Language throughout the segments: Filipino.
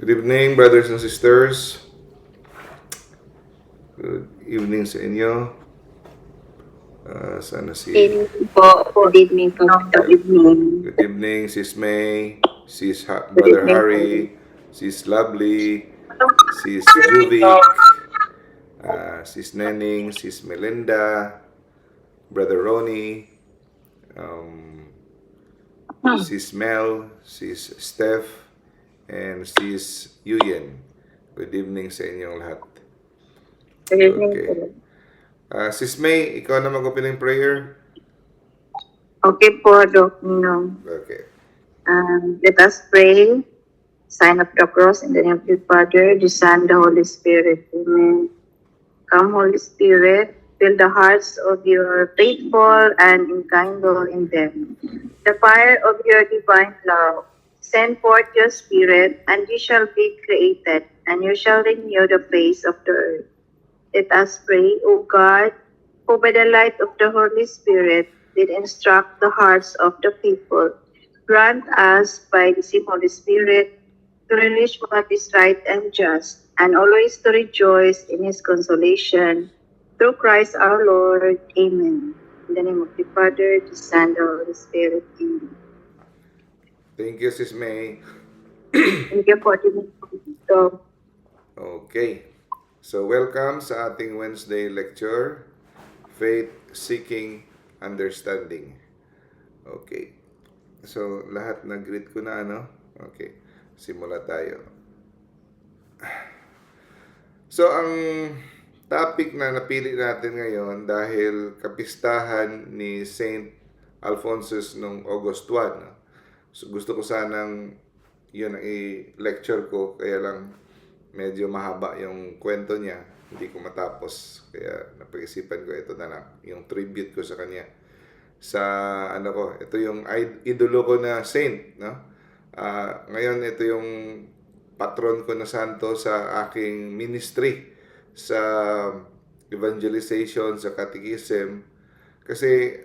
Good evening, brothers and sisters. Good evening sa inyo. Sana si... Evening po. Good evening po. Good evening. Good evening, Sis May, Sis Good Brother evening po. Harry, Sis Lovely, Sis Juvic, Sis Nenning, Sis Melinda, Brother Ronnie, Sis Mel, Sis Steph, and Sis Yuyen. Good evening sa inyong lahat. Good evening Okay. po. Sis May, ikaw na mag-open ng prayer. Okay po, Doc Ninong. Okay. Let us pray. Sign of the cross in the name of the Father, the Son, the Holy Spirit. Amen. Come, Holy Spirit, fill the hearts of your faithful and enkindle in them the fire of your divine love. Send forth your Spirit, and you shall be created, and you shall renew the face of the earth. Let us pray, O God, who by the light of the Holy Spirit did instruct the hearts of the people. Grant us by the same Holy Spirit to relish what is right and just, and always to rejoice in his consolation. Through Christ our Lord. Amen. In the name of the Father, the Son, and the Holy Spirit. Amen. Thank you, Sis May. Thank you for the dito. Okay. So, welcome sa ating Wednesday lecture, Faith Seeking Understanding. Okay. So, lahat nag-greet ko na, ano? Okay. Simula tayo. So, ang topic na napili natin ngayon dahil kapistahan ni Saint Alphonsus noong August 1. No? So, gusto ko sanang yun ang i-lecture ko, kaya lang medyo mahaba yung kwento niya. Hindi ko matapos. Kaya napag-isipan ko ito na lang, yung tribute ko sa kanya. Sa ano ko, ito yung idolo ko na saint, no? Ngayon ito yung patron ko na santo sa aking ministry sa evangelization, sa catechism. Kasi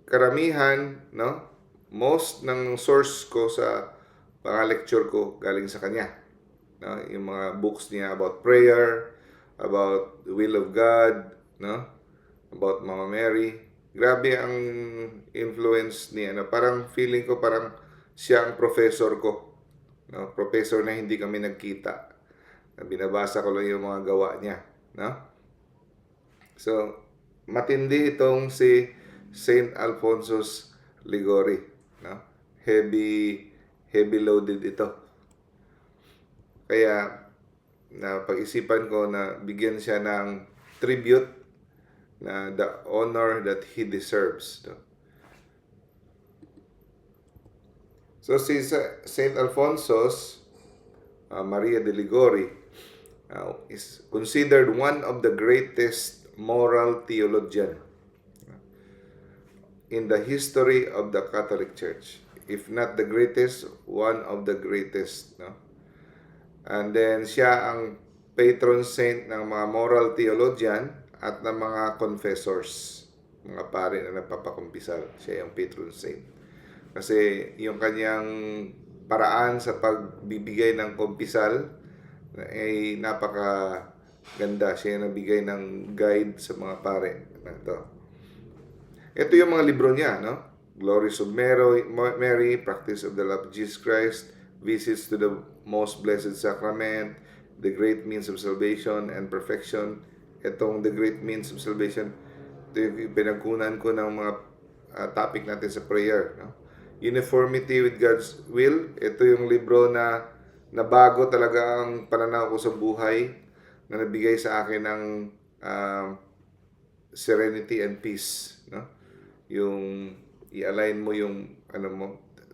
karamihan, no? Most ng source ko sa mga lecture ko galing sa kanya. No? Yung mga books niya about prayer, about the will of God, no? About Mama Mary. Grabe ang influence niya. No? Parang feeling ko parang siya ang professor ko. No? Professor na hindi kami nagkita. Na binabasa ko lang yung mga gawa niya. No? So, matindi itong si Saint Alphonsus Ligori. No? Heavy loaded ito. Kaya pag-isipan ko na bigyan siya ng tribute na the honor that he deserves. No? So si Saint Alphonsus Maria de Ligori is considered one of the greatest moral theologian in the history of the Catholic Church. If not the greatest, one of the greatest. No? And then siya ang patron saint ng mga moral theologian at ng mga confessors, mga pare na nagpapakumpisal. Siya yung patron saint. Kasi yung kanyang paraan sa pagbibigay ng kumpisal ay napakaganda. Siya yung nagbigay ng guide sa mga pare na ito. Ito yung mga libro niya, no? Glories of Mary, Practice of the Love of Jesus Christ, Visits to the Most Blessed Sacrament, The Great Means of Salvation and Perfection. Itong The Great Means of Salvation, ito yung pinagkunan ko ng mga topic natin sa prayer. No? Uniformity with God's Will, ito yung libro na nabago talaga ang pananaw ko sa buhay, na nabigay sa akin ng serenity and peace. No? Yung i-align mo yung ano mo,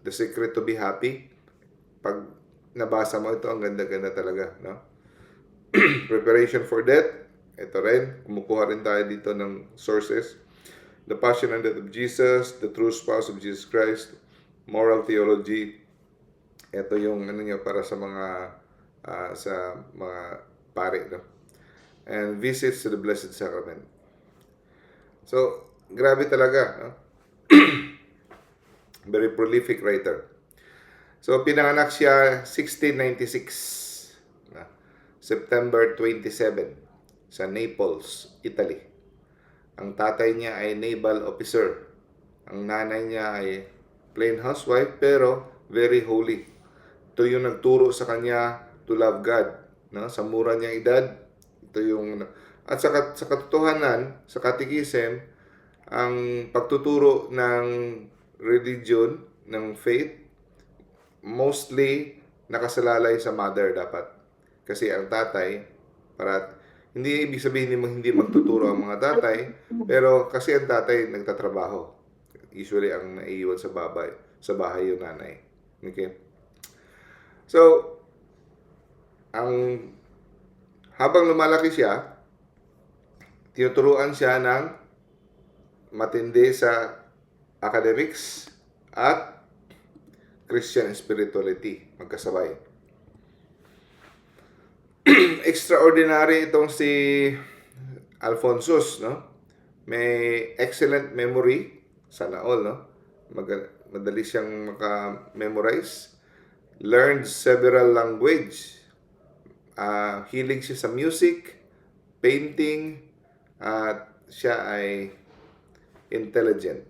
The Secret to Be Happy. Pag nabasa mo ito, ang ganda-ganda talaga, no? Preparation for Death, ito rin, kumukuha rin tayo dito ng sources. The Passion and Death of Jesus, The True Spouse of Jesus Christ, Moral Theology. Ito yung ano niya para sa mga pare, no? And Visits to the Blessed Sacrament. So, grabe talaga, no? Very prolific writer. So, pinanganak siya 1696 September 27 sa Naples, Italy. Ang tatay niya ay naval officer. Ang nanay niya ay plain housewife pero very holy. Ito yung nagturo sa kanya to love God. No? Sa mura niyang edad, ito yung... At sa katotohanan, sa catechism, ang pagtuturo ng religion, ng faith, mostly nakasalalay sa mother dapat. Kasi ang tatay, para hindi ibig sabihin hindi magtuturo ang mga tatay, pero kasi ang tatay nagtatrabaho. Usually ang naiiwan sa bahay yung nanay. Okay? So, habang lumalaki siya, tinuturuan siya ng matindi sa academics at Christian spirituality, magkasabay. Extraordinary itong si Alphonsus, no? May excellent memory, sana all, no? Madali siyang maka-memorize. Learned several language. Hilig siya sa music, painting, at siya ay intelligent.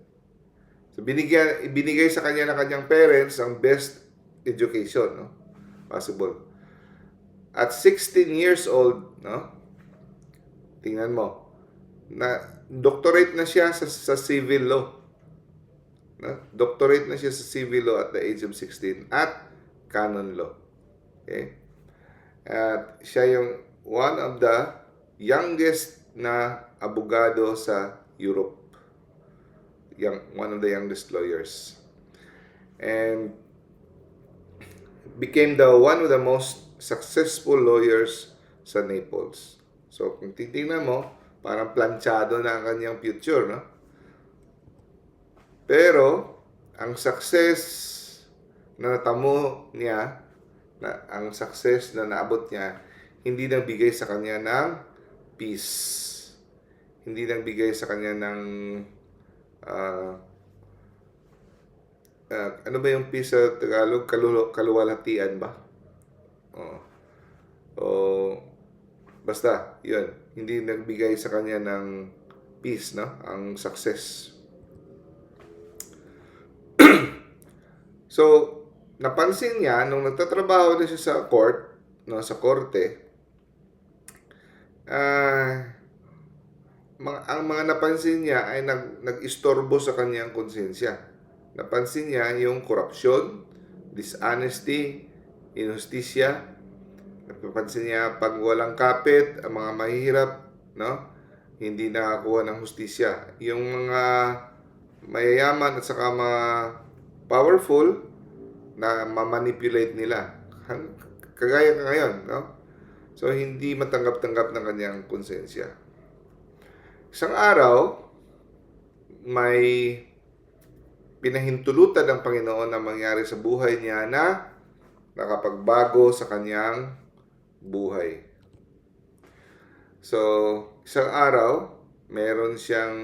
So, ibinigay sa kanya ng kanyang parents ang best education, no? Possible. At 16 years old, no? Tingnan mo, na doctorate na siya sa civil law. No? Doctorate na siya sa civil law at the age of 16 at canon law. Okay? At siya yung one of the youngest na abogado sa Europe. One of the youngest lawyers. And became one of the most successful lawyers sa Naples. So, kung titingnan mo, parang planchado na ang kanyang future, no? Pero, ang success na natamo niya, ang success na naabot niya, hindi nang bigay sa kanya ng peace. Hindi nang bigay sa kanya ng ano ba yung peace sa Tagalog? Kaluwalhatian ba? Basta, yun. Hindi nagbigay sa kanya ng peace, no? Ang success. So, napansin niya, nung nagtatrabaho na siya sa court, no, sa korte, ang mga napansin niya ay nag-istorbo sa kanyang konsensya. Napansin niya yung korupsyon, dishonesty, injustisya. Napansin niya pag walang kapit, ang mga mahihirap, no, hindi nakakuha ng hustisya. Yung mga mayayaman at saka mga powerful na mamanipulate nila. Kagaya ka ngayon, no? So, hindi matanggap-tanggap ng kanyang konsensya. Isang araw, may pinahintulutan ng Panginoon na mangyari sa buhay niya na nakapagbago sa kanyang buhay. So, isang araw, meron siyang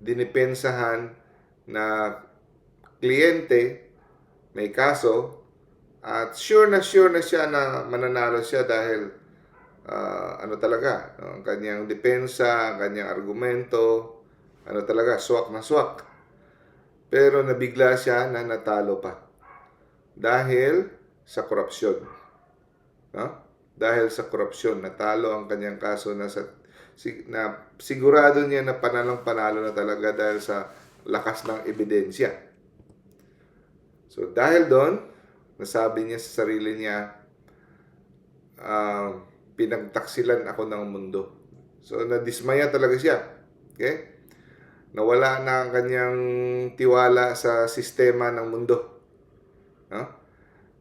dinipensahan na kliyente, may kaso, at sure na siya na mananalo siya dahil talaga, no? Ang kanyang depensa, ang kanyang argumento, talaga, swak na swak. Pero nabigla siya na natalo pa dahil sa korupsyon. No? Dahil sa korupsyon, natalo ang kanyang kaso na sigurado niya na panalo na talaga dahil sa lakas ng ebidensya. So dahil doon, nasabi niya sa sarili niya, pinagtaksilan ako ng mundo. So nadismaya talaga siya. Okay? Nawala na ang kanyang tiwala sa sistema ng mundo. No?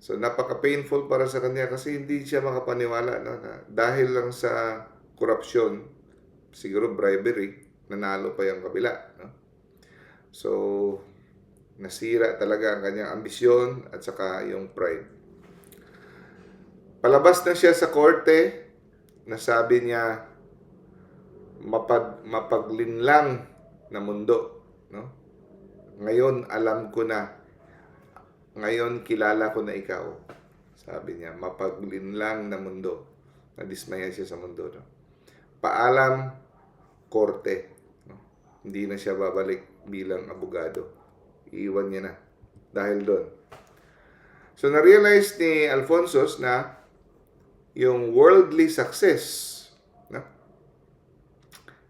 So, napaka-painful para sa kanya kasi hindi siya makapaniwala, no? Dahil lang sa korupsyon, siguro bribery, nanalo pa yung kabila. No? So, nasira talaga ang kanyang ambisyon at saka yung pride. Palabas na siya sa korte, nasabi niya, mapaglinlang na mundo, no? Ngayon alam ko na, ngayon kilala ko na ikaw. Sabi niya, mapaglinlang na mundo. Nadismaya siya sa mundo. No? Paalam, korte. No? Hindi na siya babalik bilang abogado. Iiwan niya na. Dahil doon. So, na-realize ni Alfonsos na yung worldly success, no?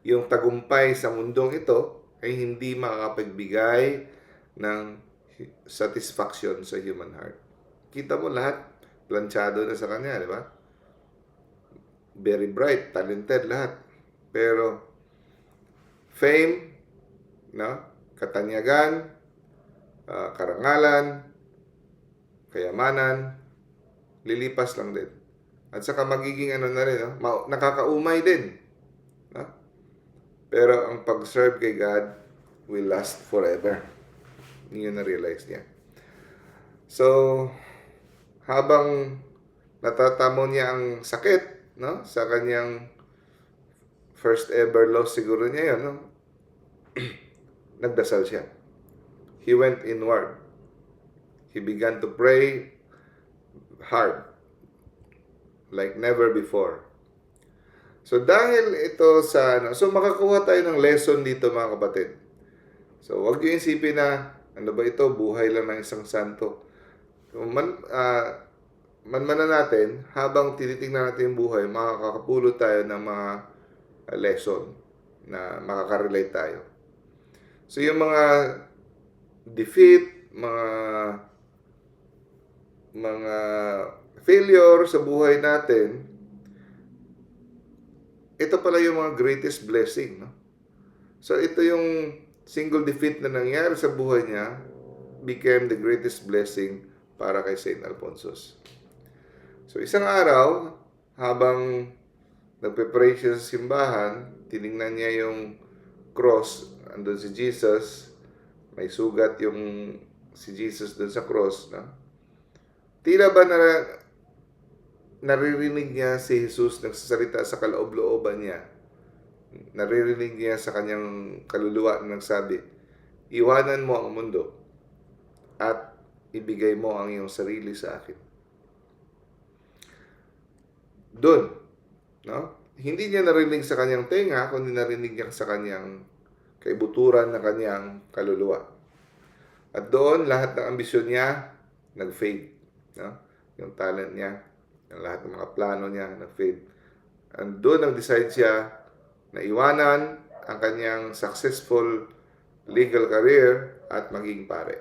Yung tagumpay sa mundong ito ay hindi makakapagbigay ng satisfaction sa human heart. Kita mo lahat, planchado na sa kanya, di ba? Very bright, talented lahat. Pero, fame, no? Katanyagan, karangalan, kayamanan, lilipas lang din. At saka magiging ano na rin, no? Nakakaumay din. No? Pero ang pag-serve kay God will last forever. Yun na-realize niya. So, habang natatamo niya ang sakit, no? Sa kanyang first ever loss siguro niya yun, no? Nagdasal siya. He went inward. He began to pray hard. Like never before. So dahil ito sa so makakuha tayo ng lesson dito mga kapatid. So wag niyo isipin na ano ba ito, buhay lang ng isang santo. So, manmanan natin habang tinitingnan natin yung buhay, makakapulot tayo ng mga lesson na makaka-relate tayo. So yung mga defeat, mga failure sa buhay natin, ito pala yung mga greatest blessing, no? So ito yung single defeat na nangyari sa buhay niya became the greatest blessing para kay Saint Alphonsus. So isang araw, habang nagpe-pray siya sa simbahan, tiningnan niya yung cross, andun si Jesus, may sugat yung si Jesus dun sa cross, no? Tila ba naririnig niya si Jesus nagsasalita sa kaloob-looban niya. Naririnig niya sa kanyang kaluluwa na nagsabi, iwanan mo ang mundo at ibigay mo ang iyong sarili sa akin. Doon, no? Hindi niya narinig sa kanyang tenga, kundi narinig niya sa kanyang kaibuturan ng kanyang kaluluwa. At doon, lahat ng ambisyon niya nag-fade. No? Yung talent niya, ang lahat ng mga plano niya nag-fade. And doon nag-decide siya na iwanan ang kanyang successful legal career at maging pare.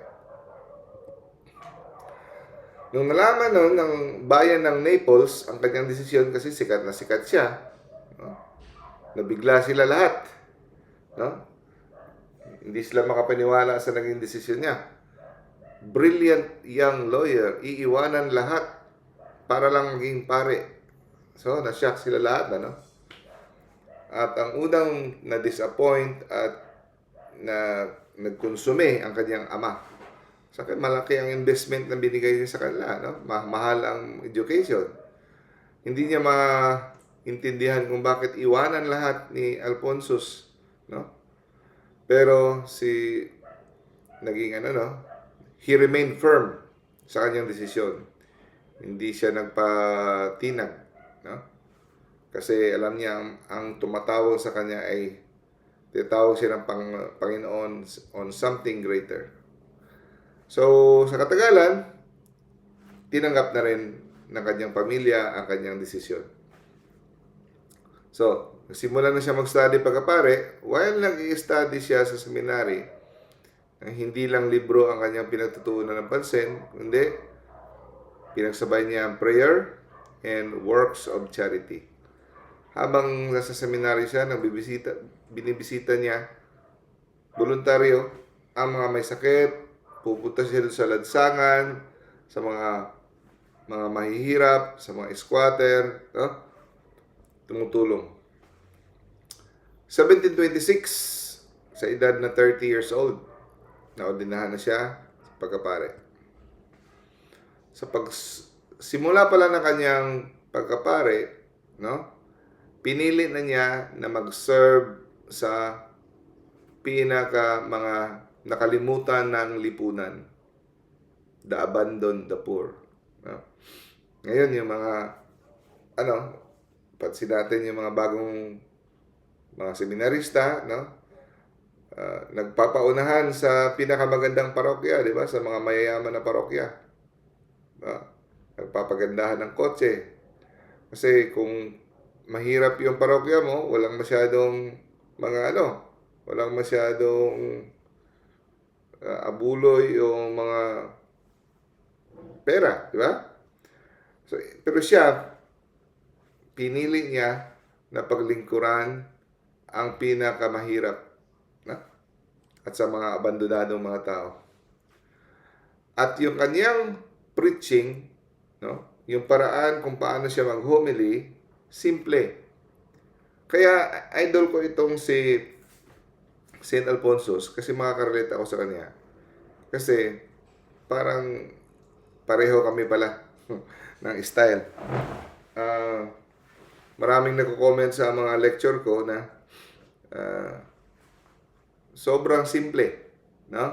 Nung nalaman nun ng bayan ng Naples ang kanyang desisyon, kasi sikat na sikat siya, no? Nabigla sila lahat. No? Hindi sila makapaniwala sa naging desisyon niya. Brilliant young lawyer, iiwanan lahat para lang maging pare. So, na-shock sila lahat, ano? At ang unang na-disappoint at na nagkonsume ang kanyang ama. Sa malaki ang investment na binigay niya sa kanila, no? Mahal ang education. Hindi niya maintindihan kung bakit iwanan lahat ni Alphonsus, no? Pero naging he remained firm sa kanyang desisyon. Hindi siya nagpatinag, no? Kasi alam niya ang tumatawag sa kanya ay tinatawag siya ng Panginoon on something greater. So, sa katagalan, tinanggap na rin ng kanyang pamilya ang kanyang desisyon. So, nagsimula na siya mag-study pagkapare. While nag-i-study siya sa seminary, hindi lang libro ang kanyang pinagtutuunan ng pansin, kundi pinagsabay niya ang prayer and works of charity. Habang nasa seminary siya, binibisita niya voluntaryo ang mga may sakit, pupunta siya doon sa lansangan, sa mga mahihirap, sa mga squatter, no? Tumutulong. 1726, sa edad na 30 years old, naordinahan na siya sa pagkapare. Sa simula pala ng kanyang pagkapare, no? Pinili na niya na mag-serve sa mga nakalimutan ng lipunan. The abandoned, the poor. No? Ngayon, yung mga pansin natin yung mga bagong mga seminarista, no? Nagpapaunahan sa pinakamagandang parokya, di ba? Sa mga mayayaman na parokya. Nagpapagandahan ng kotse. Kasi kung mahirap yung parokya mo, walang masyadong walang masyadong abuloy yung mga pera, di ba? So, pero siya, pinili niya na paglingkuran ang pinakamahirap, na? At sa mga abandonadong mga tao. At yung kanyang preaching, no? Yung paraan kung paano siya mag-homily, simple. Kaya idol ko itong si St. Alfonso kasi makaka-relate ako sa kanya. Kasi parang pareho kami pala ng style. Maraming nagko-comment sa mga lecture ko na sobrang simple, no?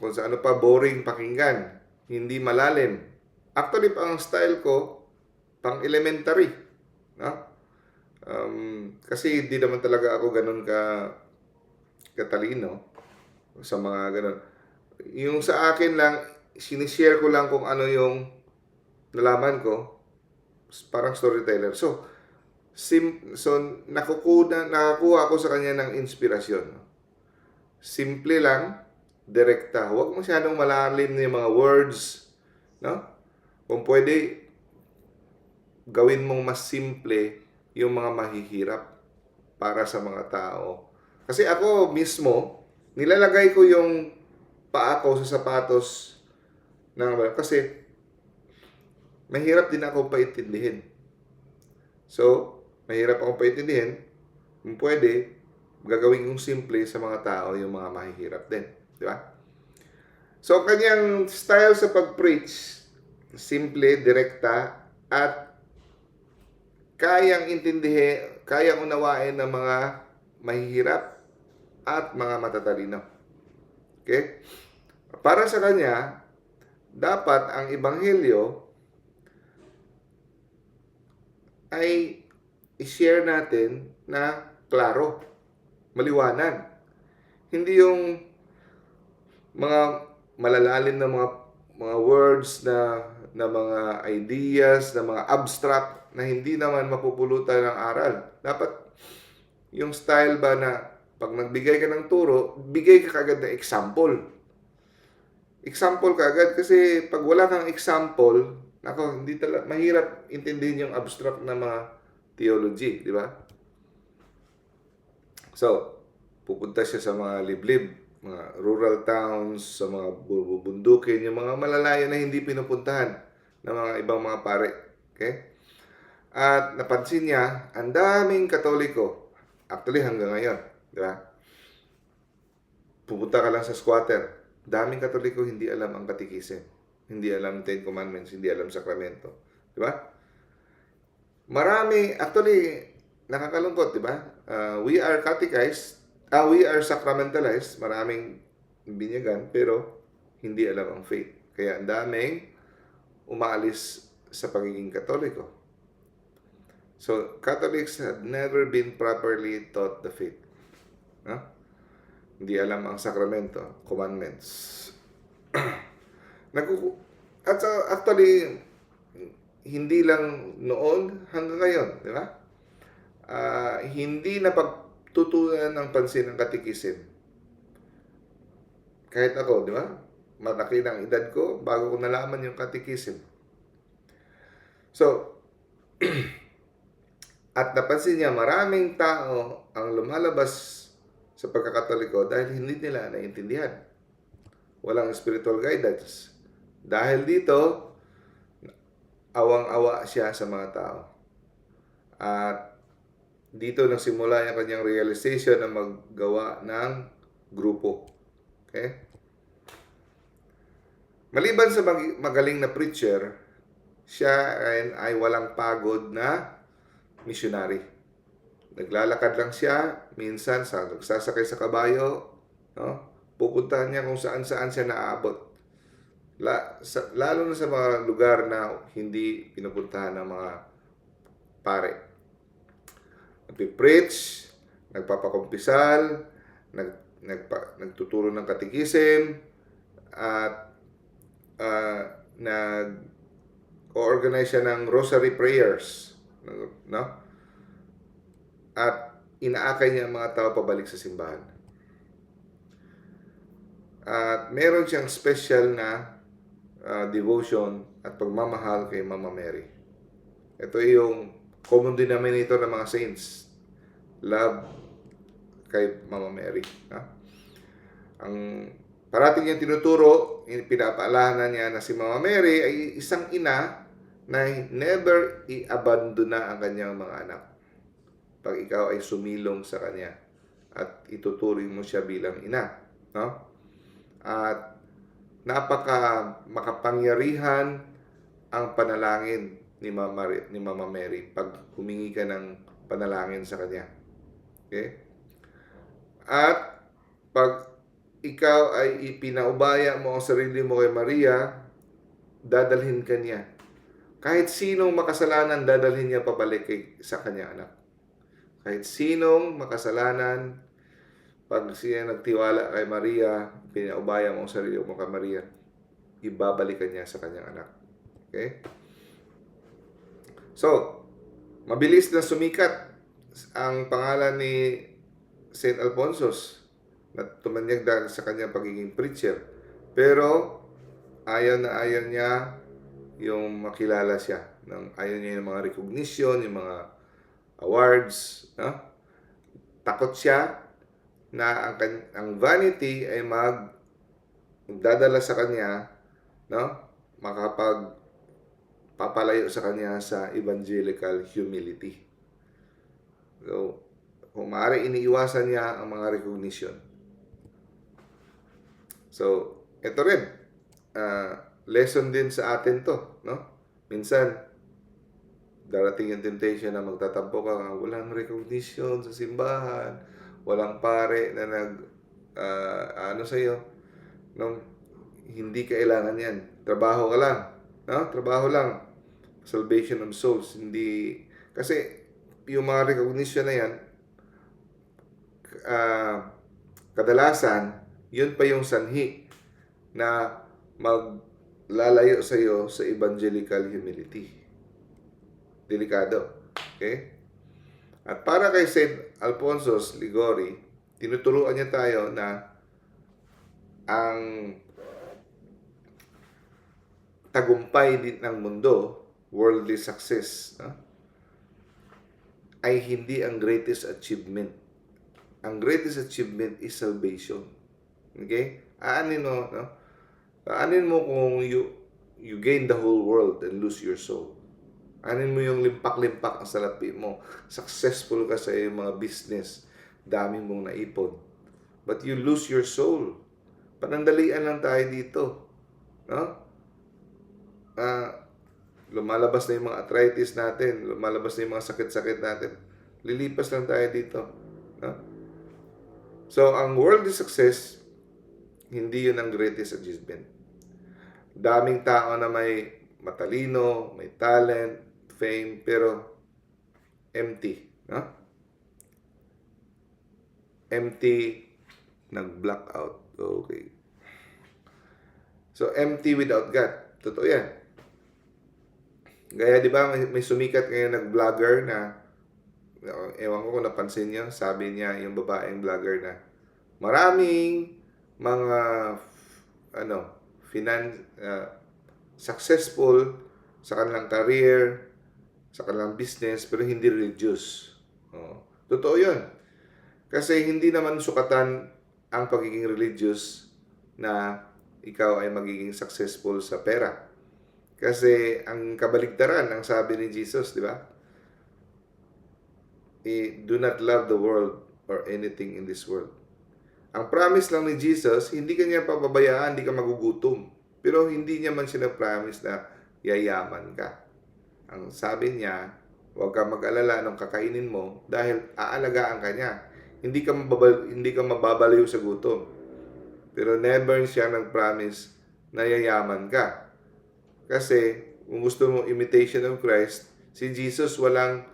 Kung sa ano pa boring pakinggan, hindi malalim. Actually, pang style ko, pang elementary, no? Kasi hindi naman talaga ako ganun katalino sa mga ganun. Yung sa akin lang, sinishare ko lang kung ano yung nalaman ko, parang storyteller. So nakakuha ako sa kanya ng inspirasyon. Simple lang, direkta. Huwag masyadong malalim yung mga words, no? Kung pwede, gawin mong mas simple yung mga mahihirap para sa mga tao. Kasi ako mismo, nilalagay ko yung paa ko sa sapatos kasi mahirap din ako paintindihin. So, mahirap akong paintindihin, kung pwede, gagawin kong simple sa mga tao yung mga mahihirap din. Di ba? So, kanyang style sa pag-preach, simple, direkta, at kayang intindihin, kayang unawain ng mga mahihirap at mga matatalino. Okay? Para sa kanya, dapat ang ebanghelyo ay i-share natin na klaro, maliwanag. Hindi yung mga malalalim na mga words na mga ideas, na mga abstract na hindi naman mapupulutan ng aral. Dapat yung style ba na pag nagbigay ka ng turo, bigay ka kagad ng example. Example kagad kasi pag wala kang example, hindi talaga mahirap intindihin yung abstract na mga theology, di ba? So, pupunta siya sa mga liblib, mga rural towns, sa mga bubundukin, yung mga malalayo na hindi pinupuntahan ng mga ibang mga pare. Okay? At napansin niya, ang daming Katoliko. Actually, hanggang ngayon. Di ba? Pupunta ka lang sa squatter. Daming Katoliko hindi alam ang katikism. Hindi alam Ten Commandments, hindi alam sakramento. Di ba? Marami, actually, nakakalungkot, di ba? We are catechized, we are sacramentalized, maraming binyagan, pero hindi alam ang faith. Kaya ang daming umaalis sa pagiging Katoliko. So, Catholics have never been properly taught the faith. No? Hindi alam ang sakramento, commandments. At actually, hindi lang noon hanggang ngayon, di ba? Hindi na pagtutunan ng pansin ng katikism. Kahit ako, di ba? Malaki ng edad ko bago ko nalaman yung katikism. So, at napansin niya, maraming tao ang lumalabas sa pagkakatoliko dahil hindi nila naiintindihan. Walang spiritual guidance. Dahil dito, awang-awa siya sa mga tao. At dito nagsimula yung kanyang realization na maggawa ng grupo. Okay? Maliban sa magaling na preacher, siya ay walang pagod na missionary. Naglalakad lang siya, minsan nagsasakay sa kabayo, no? Pupuntahan niya kung saan-saan siya naaabot. Lalo na sa mga lugar na hindi pinupuntahan ng mga pare. Nagpipreach, nagpapakumpisal, nagtuturo ng katikisim, at nag-organize siya ng rosary prayers, no? At inaakay niya ang mga tao pabalik sa simbahan. At meron siyang special na devotion at pagmamahal kay Mama Mary. Ito yung common denominator ng mga saints. Love kay Mama Mary. Ang parating niyang tinuturo, pinapaalanan niya na si Mama Mary ay isang ina na never i-abandona ang kanyang mga anak. Pag ikaw ay sumilong sa kanya at ituturing mo siya bilang ina. No? At napaka makapangyarihan ang panalangin ni Mama Mary pag humingi ka ng panalangin sa kanya. Okay? At pag ikaw ay ipinaubaya mo ang sarili mo kay Maria, dadalhin ka niya. Kahit sinong makasalanan, dadalhin niya pabalik sa kanya anak. Kahit sinong makasalanan, pag siya nagtiwala kay Maria, pinaubaya mo ang sarili mo kay Maria, ibabalikan niya sa kanyang anak. Okay? So, mabilis na sumikat ang pangalan ni St. Alphonsus na tumanyag dahil sa kanyang pagiging preacher. Pero, ayaw niya yung makilala siya. Ayaw niya yung mga recognition, yung mga awards. No? Takot siya na ang vanity ay magdadala sa kanya, no? Papalayo sa kanya sa evangelical humility. So, kung maaari, iniiwasan niya ang mga recognition. So, ito rin, lesson din sa atin to, no? Minsan, darating yung temptation na magtatampo ka, walang recognition sa simbahan, walang pare na sa'yo, no? Hindi kailangan yan. Trabaho ka lang, no? Trabaho lang. Salvation of souls. Hindi, kasi yung mga recognition na yan, kadalasan, yun pa yung sanhi na maglalayo sa'yo sa evangelical humility. Delikado. Okay? At para kay St. Alphonsus Liguori, tinuturuan niya tayo na ang tagumpay din ng mundo, worldly success, no? Ay hindi ang greatest achievement. Ang greatest achievement is salvation. Okay? Aanin mo, no? Aanin mo kung you gain the whole world and lose your soul. Anin mo yung limpak-limpak ang salapi mo. Successful ka sa iyong mga business. Dami mong naipon. But you lose your soul. Panandalian lang tayo dito. No? Lumalabas na yung mga arthritis natin. Lumalabas na yung mga sakit-sakit natin. Lilipas lang tayo dito. No? So, ang worldly success, hindi yun ang greatest achievement. Daming tao na may matalino, may talent, fame, pero empty, no? Empty, nag-blackout. Okay. So, empty without God. Totoo yan. Gaya, di ba, may sumikat ngayon nag-vlogger na, ewan ko kung napansin niyo, sabi niya, yung babaeng vlogger na, maraming mga, successful sa kanilang career, sa kanilang business, pero hindi religious. Totoo yun. Kasi hindi naman sukatan ang pagiging religious na ikaw ay magiging successful sa pera. Kasi ang kabaligtaran, ang sabi ni Jesus, di ba? Do not love the world or anything in this world. Ang promise lang ni Jesus, hindi ka niya papabayaan, hindi ka magugutom. Pero hindi niya man siya promise na yayaman ka. Ang sabi niya, huwag ka mag-alala ng kakainin mo dahil aalagaan ka niya. Hindi ka mababaliw sa gutom. Pero never siya nag-promise na yayaman ka. Kasi kung gusto mo imitation of Christ, si Jesus walang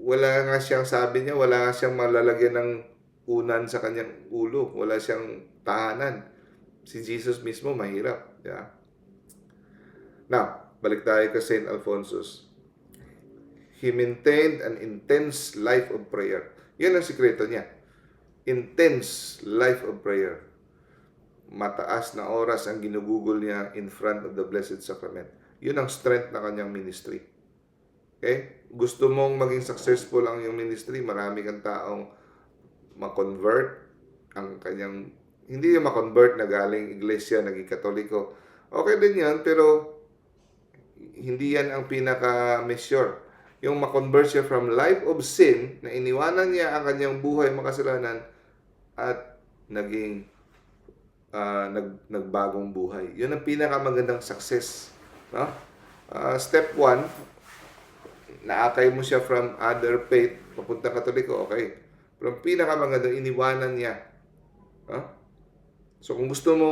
wala nga siyang, sabi niya, wala nga siyang malalagyan ng unan sa kanyang ulo. Wala siyang tahanan. Si Jesus mismo mahirap. Yeah. Now, balik tayo kay St. Alphonsus. He maintained an intense life of prayer. Yan ang sikreto niya. Intense life of prayer. Mataas na oras ang ginugugol niya in front of the Blessed Sacrament. Yun ang strength na kanyang ministry. Okay? Gusto mong maging successful ang iyong ministry, marami kang taong ma-convert ang kanyang, hindi yung ma-convert na galing iglesia, naging katoliko. Okay din yan, pero hindi yan ang pinaka-measure. Yung ma-convert siya from life of sin, na iniwanan niya ang kanyang buhay makasalanan at naging nagbagong buhay. Yun ang pinakamagandang success. No? Step 1, naakay mo siya from other faith, papunta katoliko, okay. Pero ang pinakamagandang, iniwanan niya. Huh? So kung gusto mo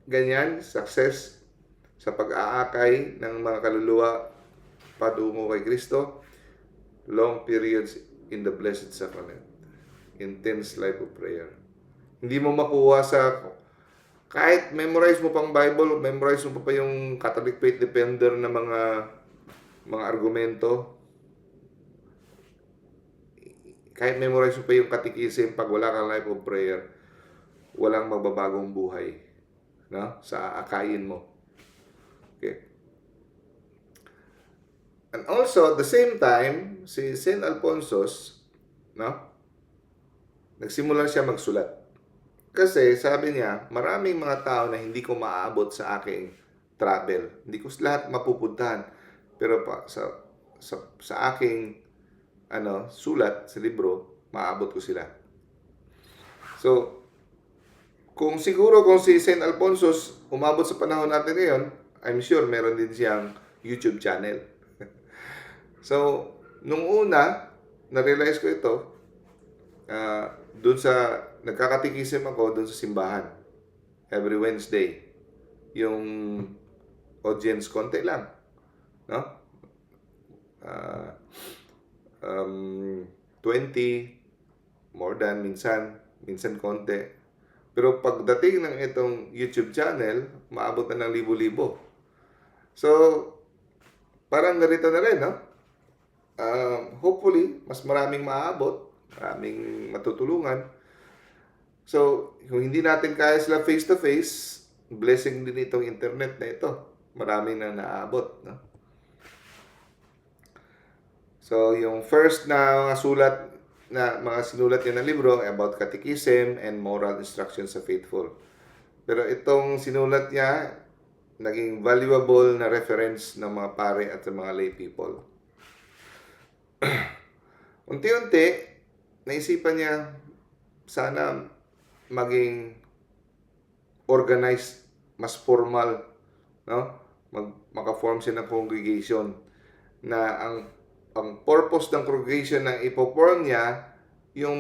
ganyan, success sa pag-aakay ng mga kaluluwa patungo kay Kristo, long periods in the Blessed Sacrament. Intense life of prayer. Hindi mo makuha sa, kahit memorize mo pang Bible, memorize mo pa yung Catholic Faith Defender na mga argumento, kahit memorize mo pa yung catechism, pag wala kang life of prayer, walang magbabagong buhay, no? Sa aakayin mo. Okay. And also, at the same time, si St. Alphonsus, no? Nagsimula siya magsulat. Kasi sabi niya, maraming mga tao na hindi ko maaabot sa aking travel. Hindi ko lahat mapupuntahan. Pero sa aking sulat sa libro, maabot ko sila. So, kung si St. Alphonsus umabot sa panahon natin ngayon, I'm sure meron din siyang YouTube channel. So, nung una, na-realize ko ito, nagkakatikisim ako dun sa simbahan. Every Wednesday. Yung audience, konti lang. No? 20, more than, minsan konti. Pero pagdating ng itong YouTube channel, maabot na ng libo-libo. So, parang narito na rin, no? Hopefully, mas maraming maaabot, maraming matutulungan. So, kung hindi natin kaya sila face-to-face, blessing din itong internet na ito. Maraming na naaabot, no? So, yung first na mga sinulat niya na libro about catechism and moral instruction sa faithful. Pero itong sinulat niya, naging valuable na reference ng mga pare at mga lay people. Unti-unti, naisipan niya, sana maging organized, mas formal, no? Maka-form siya ng congregation na ang purpose ng congregation na ipo-form niya, yung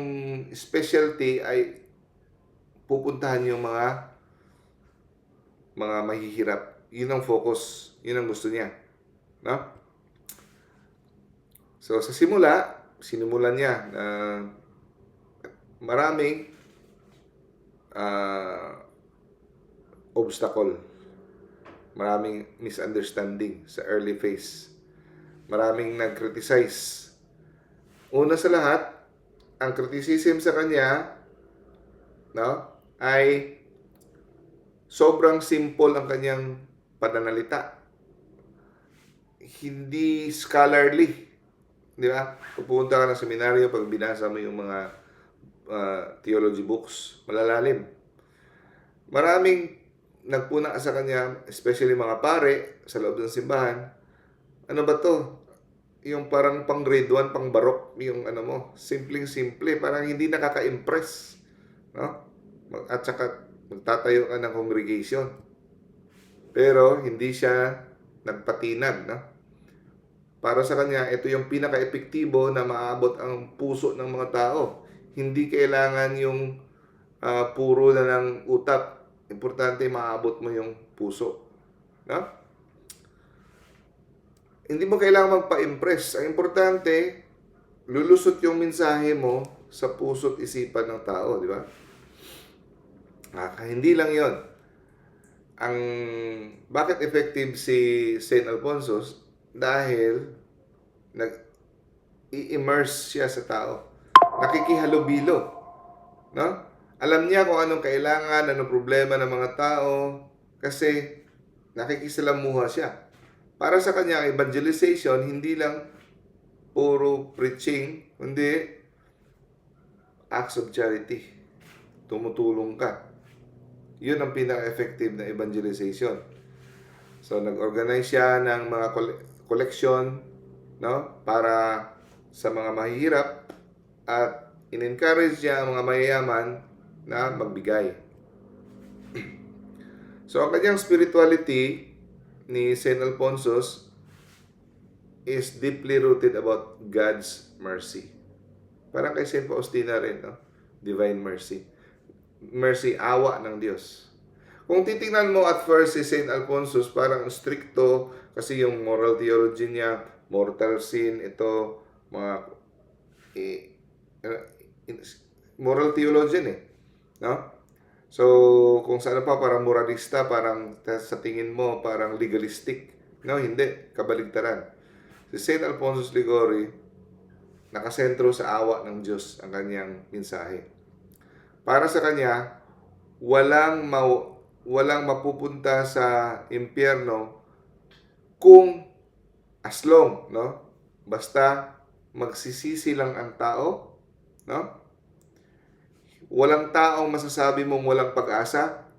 specialty ay pupuntahan yung mga mahihirap. Yun ang focus, yun ang gusto niya, no? So sa sinimulan niya na maraming obstacle, maraming misunderstanding sa early phase. Maraming nag-criticize. Una sa lahat, ang criticism sa kanya, no, ay sobrang simple ang kanyang pananalita. Hindi scholarly. Di ba? Pupunta ka ng seminaryo, pag binasa mo yung mga theology books, malalalim. Maraming nagpuna sa kanya, especially mga pare sa loob ng simbahan. Ano ba to? Yung parang pang grade 1, pang barok, yung simpleng-simple, parang hindi nakaka-impress, no? At saka magtatayo ka ng congregation. Pero hindi siya nagpatinag, no? Para sa kanya, ito yung pinaka-epektibo na maaabot ang puso ng mga tao. Hindi kailangan yung puro na ng utak. Importante maaabot mo yung puso, no? Hindi mo kailangan magpa-impress. Ang importante, lulusot yung mensahe mo sa puso't isipan ng tao, di ba? Hindi lang yon. Ang bakit effective si Saint Alfonso? Dahil nag-i-immerse siya sa tao. Nakikihalubilo, no? Alam niya kung anong kailangan, anong problema ng mga tao kasi nakikisalamuha siya. Para sa kanya, evangelization, hindi lang puro preaching, kundi acts of charity. Tumutulong ka. Yun ang pinaka-effective na evangelization. So, nag-organize siya ng mga collection, no? Para sa mga mahihirap at in-encourage niya ang mga mayayaman na magbigay. So, ang kanyang spirituality ni St. Alfonso is deeply rooted about God's mercy. Parang kay St. Faustina rin, no? Divine mercy. Mercy, awa ng Diyos. Kung titingnan mo at first si St. Alfonso, parang stricto kasi yung moral theology niya, mortal sin, ito, mga moral theologian no? So, kung saan pa parang moralista, parang sa tingin mo, parang legalistic. No, hindi. Kabaligtaran. Si St. Alfonso Liguori, nakasentro sa awa ng Diyos ang kanyang mensahe. Para sa kanya, walang mapupunta sa impyerno kung as long, no? Basta magsisisi lang ang tao, no? Walang taong masasabi mong walang pag-asa,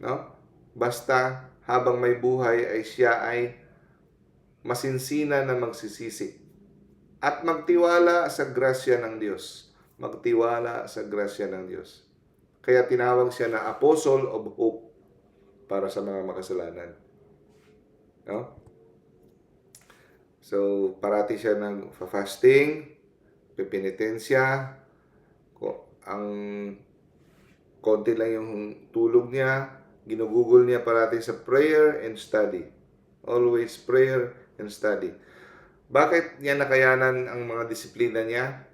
no? Basta habang may buhay ay siya ay masinsina na magsisisi at magtiwala sa grasya ng Diyos. Magtiwala sa grasya ng Diyos. Kaya tinawag siya na Apostle of Hope para sa mga makasalanan. No? So, parati siya fasting, pipinitensya, ang konti lang yung tulog niya, ginugugol niya parati sa prayer and study. Always prayer and study. Bakit niya nakayanan ang mga disiplina niya?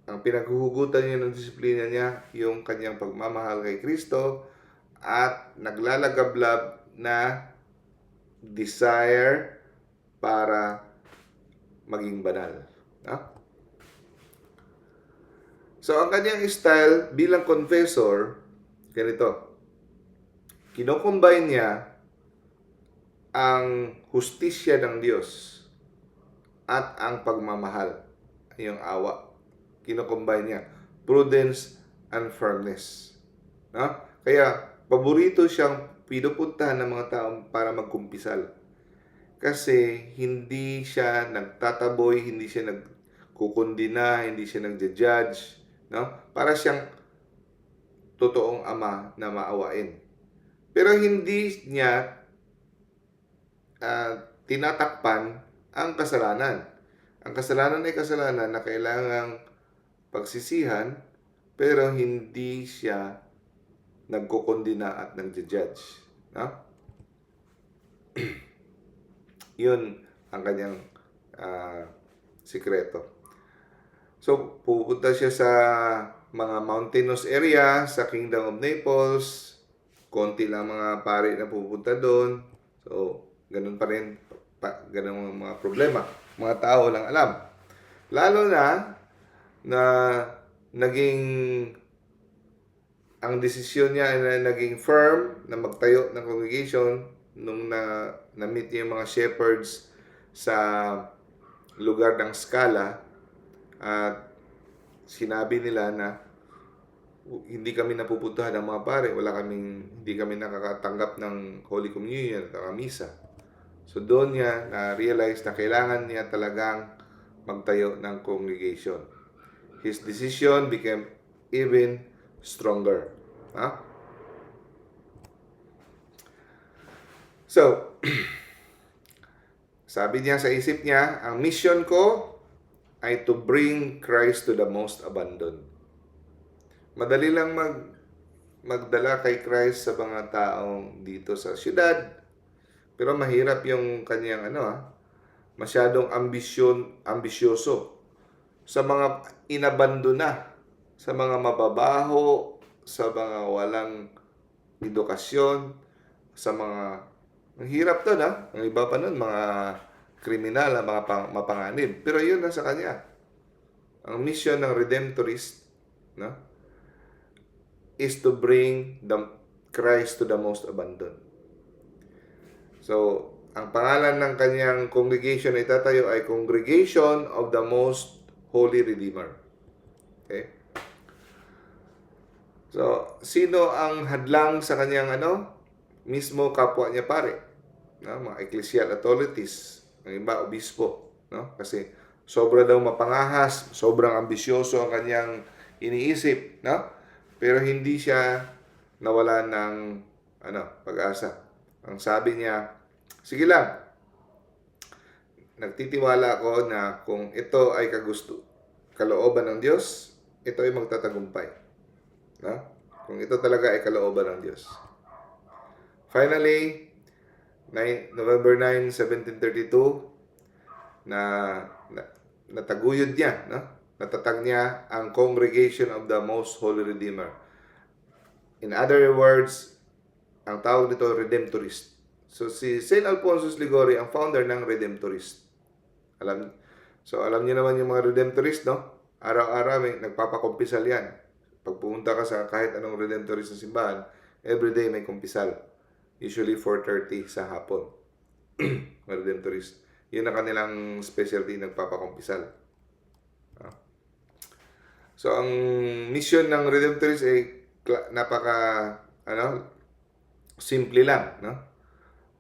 Ang pinaghuhugutan niya ng disiplina niya, yung kanyang pagmamahal kay Kristo at naglalagablab na desire para maging banal. No? So, ang kanyang style bilang confessor, ganito. Kinocombine niya ang hustisya ng Diyos at ang pagmamahal, yung awa. Kinocombine niya. Prudence and firmness. No? Kaya, paborito siyang pinupuntahan ng mga tao para magkumpisal. Kasi hindi siya nagtataboy, hindi siya nagkukundina, hindi siya nagja-judge, no? Para siyang totoong ama na maawain. Pero hindi niya tinatakpan ang kasalanan. Ang kasalanan ay kasalanan na kailangang pagsisihan, pero hindi siya nagkukundina at nagja-judge, no? Yun ang kanyang sikreto. So, pupunta siya sa mga mountainous area, sa Kingdom of Naples. Konti lang mga pari na pupunta doon. So, ganun pa rin. Ganun mga problema. Mga tao lang alam. Lalo na ang desisyon niya ay naging firm na magtayo ng congregation nung na-meet niya yung mga shepherds sa lugar ng Scala. At sinabi nila na hindi kami napupuntahan ng mga pare, hindi kami nakakatanggap ng Holy Communion at misa. So doon niya na-realize na kailangan niya talagang magtayo ng congregation. His decision became even stronger. Huh? So, sabi niya sa isip niya, ang mission ko ay to bring Christ to the most abandoned. Madali lang magdala kay Christ sa mga taong dito sa syudad. Pero mahirap yung kanyang masyadong ambisyoso. sa mga inabandona, sa mga mababaho, sa mga walang edukasyon, sa mga ang hirap doon, ha? Ang iba pa nun, mga kriminal, mga mapanganib. Pero yun na sa kanya. Ang mission ng Redemptorist, no, is to bring the Christ to the most abandoned. So, ang pangalan ng kanyang congregation na itatayo ay Congregation of the Most Holy Redeemer. Okay? So, sino ang hadlang sa kanyang mismo kapwa niya pare, no? Mga ecclesial authorities, ng iba obispo, no? Kasi sobra daw mapangahas, sobrang ambisyoso ang kanyang iniisip, no? Pero hindi siya nawala ng pag-asa. Ang sabi niya, sige lang, nagtitiwala ako na kung ito ay kalooban ng Diyos, ito ay magtatagumpay. No? Kung ito talaga ay kalooban ng Diyos. Finally, November 9, 1732, nataguyod niya, no? Natatag niya ang Congregation of the Most Holy Redeemer. In other words, ang tawag nito Redemptorist. So si St. Alphonsus Liguori ang founder ng Redemptorist. Alam niyo naman yung mga Redemptorist, no? Araw-araw may nagpapakumpisal yan. Pag pumunta ka sa kahit anong Redemptorist na simbahan, everyday may kumpisal. Usually 4:30 sa hapon. Mga Redemptorist. Yun ang kanilang specialty, nagpapakumpisal. So ang mission ng Redemptorist ay simple lang, no?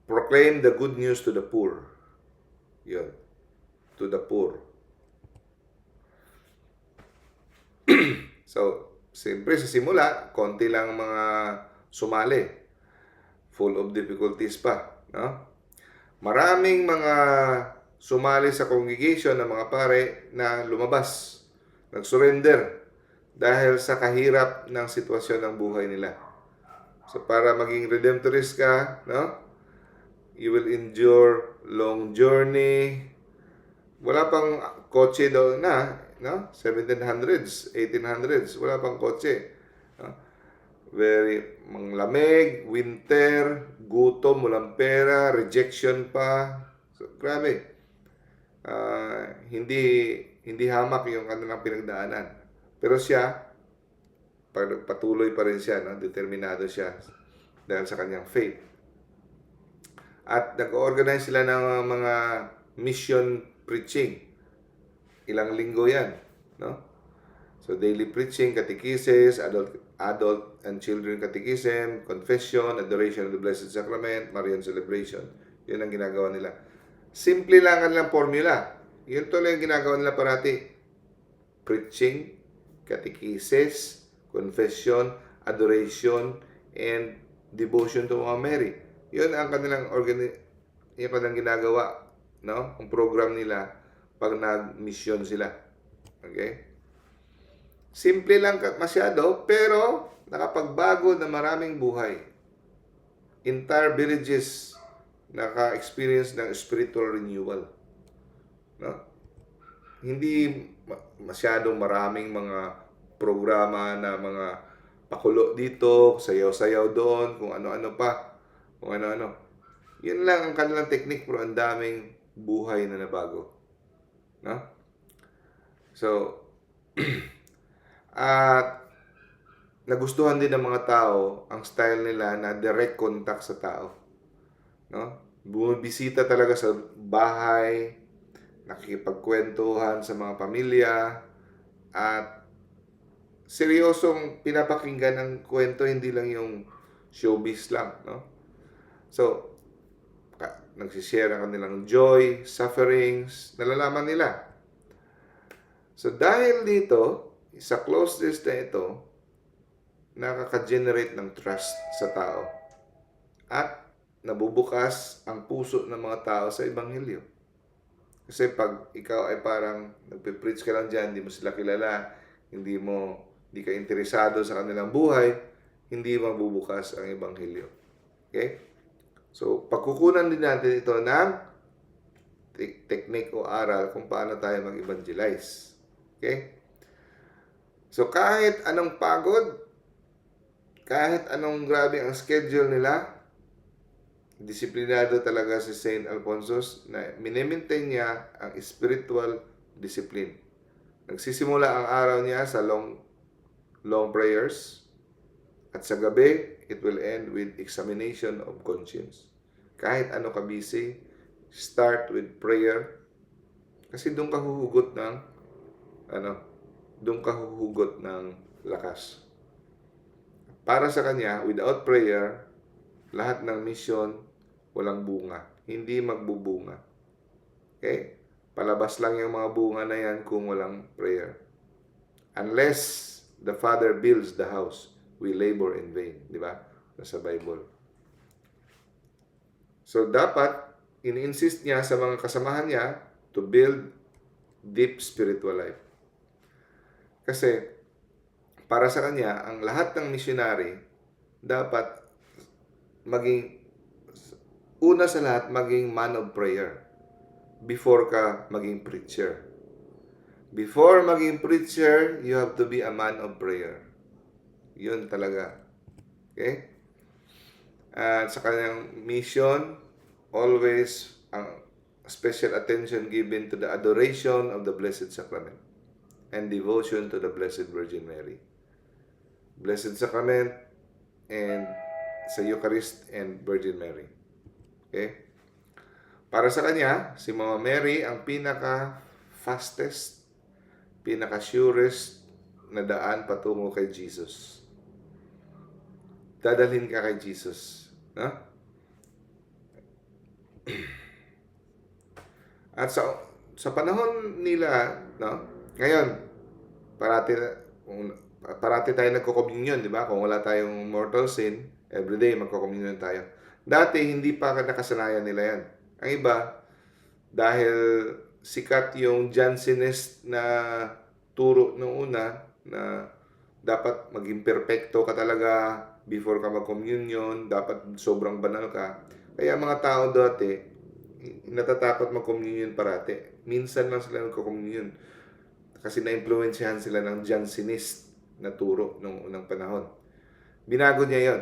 Proclaim the good news to the poor. Yun. To the poor. So, siyempre sa simula, konti lang mga sumali. Full of difficulties pa, no? Maraming mga sumali sa congregation ng mga pare na lumabas, nag-surrender dahil sa kahirap ng sitwasyon ng buhay nila. So, para maging Redemptorist ka, no? You will endure long journey. Wala pang kotse daw na, no? 1700s, 1800s, wala pang kotse. No? Very manglamig, winter, gutom, walang pera, rejection pa. So, grabe. Hindi hamak yung kanilang pinagdaanan. Pero siya, patuloy pa rin siya, no? Determinado siya dahil sa kanyang faith. At nag-organize sila ng mga mission preaching. Ilang linggo yan, no? So daily preaching, catechesis, adult and children catechism, confession, adoration of the Blessed Sacrament, Marian celebration. Yun ang ginagawa nila. Simple lang ang formula. Yun tuloy ang ginagawa nila parati. Preaching, catechesis, confession, adoration, and devotion to Mama Mary. Yun ang kanilang ginagawa, no? Ang program nila pag nag-mission sila. Okay? Simple lang masyado, pero nakapagbago na maraming buhay. Entire villages naka-experience ng spiritual renewal. No? Hindi masyadong maraming mga programa na mga pakulo dito, sayaw-sayaw doon, kung ano-ano pa. Kung ano-ano. Yun lang ang kanilang technique, pero ang daming buhay na nabago. No? So, at nagustuhan din ng mga tao ang style nila na direct contact sa tao. No? Bumibisita talaga sa bahay, nakikipagkwentuhan sa mga pamilya, at seryosong pinapakinggan ang kwento, hindi lang yung showbiz lang, no? So, nagsishare ang kanilang joy, sufferings, nalalaman nila. So, dahil dito, sa closeness na ito, nakaka-generate ng trust sa tao. At nabubukas ang puso ng mga tao sa Ebanghelyo. Kasi pag ikaw ay parang nagpe-preach ka lang dyan, hindi mo sila kilala, hindi ka interesado sa kanilang buhay, hindi mabubukas ang Ebanghelyo. Okay? So, pagkukunan din natin ito ng technique o aral kung paano tayo mag-evangelize. Okay? So, kahit anong pagod, kahit anong grabe ang schedule nila, disiplinado talaga si Saint Alphonsus na minimaintain niya ang spiritual discipline. Nagsisimula ang araw niya sa long prayers at sa gabi, it will end with examination of conscience. Kahit ano ka busy, start with prayer kasi doon ka huhugot ng lakas. Para sa kanya, without prayer, lahat ng mission walang bunga. Hindi magbubunga. Okay? Palabas lang yung mga bunga na yan kung walang prayer. Unless the Father builds the house, we labor in vain. Di ba? Nasa Bible. So, dapat, ini-insist niya sa mga kasamahan niya to build deep spiritual life. Kasi, para sa kanya, ang lahat ng missionary, dapat maging, una sa lahat, maging man of prayer before ka maging preacher. Before maging preacher, you have to be a man of prayer. Yun talaga. Okay? At sa kanyang mission, always ang special attention given to the adoration of the Blessed Sacrament and devotion to the Blessed Virgin Mary. Blessed Sacrament and sa Eucharist and Virgin Mary. Okay? Para sa kanya, si Mama Mary ang pinaka-fastest, pinaka-surest na daan patungo kay Jesus. Dadalhin ka kay Jesus. No? At sa panahon nila, no? Ngayon, parati tayo nagko-communion, di ba? Kung wala tayong mortal sin, everyday magko-communion tayo. Dati, hindi pa nakasanayan nila yan. Ang iba, dahil sikat yung Jansenist na turo noong una, na dapat maging perfecto ka talaga before ka mag-communion, dapat sobrang banal ka. Kaya mga tao dati, natatakot mag-communion parati. Minsan lang sila nagko-communion. Kasi na-influensyahan sila ng Jansenist na turo noong unang panahon. Binago niya yon.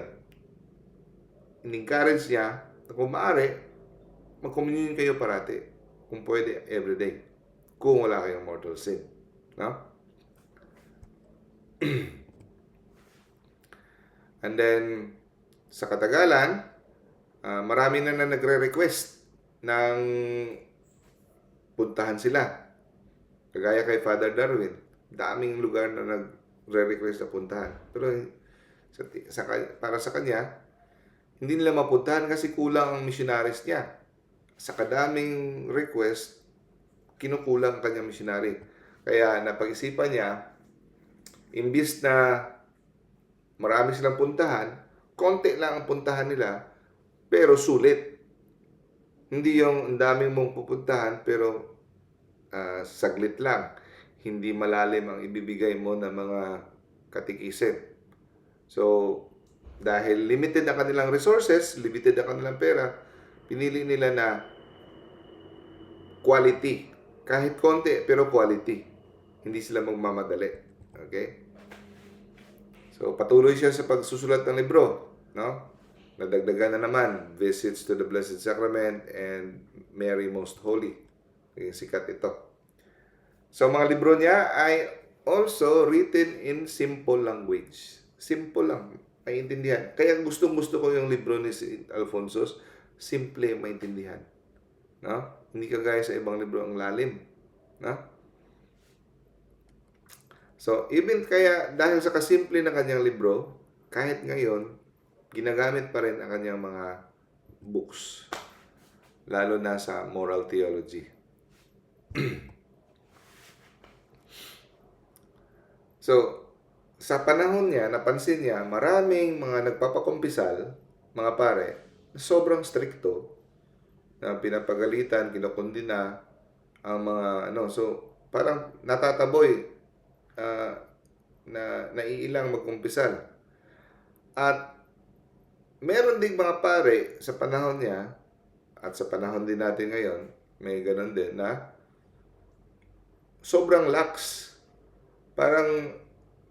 In-encourage niya na kung maaari, mag-communion kayo parati. Kung pwede, everyday. Kung wala kayong mortal sin. No? And then, sa katagalan, marami na nagre-request ng puntahan sila. Kagaya kay Father Darwin, daming lugar na nagre-request na puntahan. Pero para sa kanya, hindi nila mapuntahan kasi kulang ang missionaries niya. Sa kadaming request, kinukulang ang kanyang missionary. Kaya napag-isipan niya, imbis na marami silang puntahan, konti lang ang puntahan nila, pero sulit. Hindi yung daming mong pupuntahan, pero saglit lang. Hindi malalim ang ibibigay mo ng mga katikisin. So, dahil limited ang kanilang resources, limited ang kanilang pera, pinili nila na quality. Kahit konti, pero quality. Hindi sila magmamadali. Okay? So, patuloy siya sa pagsusulat ng libro. No? Nadagdagan na naman, Visits to the Blessed Sacrament and Mary Most Holy. Okay, sikat ito. So, mga libro niya ay also written in simple language. Simple lang, maintindihan. Kaya gustong-gusto ko yung libro ni St. Alphonsus, simple maintindihan. No? Hindi kagaya sa ibang libro ang lalim. No? So, even kaya dahil sa kasimple ng kanyang libro, kahit ngayon, ginagamit pa rin ang kanyang mga books. Lalo na sa moral theology. So, sa panahon niya, napansin niya, maraming mga nagpapakumpisal, mga pare, sobrang stricto, na pinapagalitan, kinukundina, ang mga, so, parang natataboy, na naiilang magkumpisal. At, meron ding mga pare, sa panahon niya, at sa panahon din natin ngayon, may ganun din, na sobrang lax parang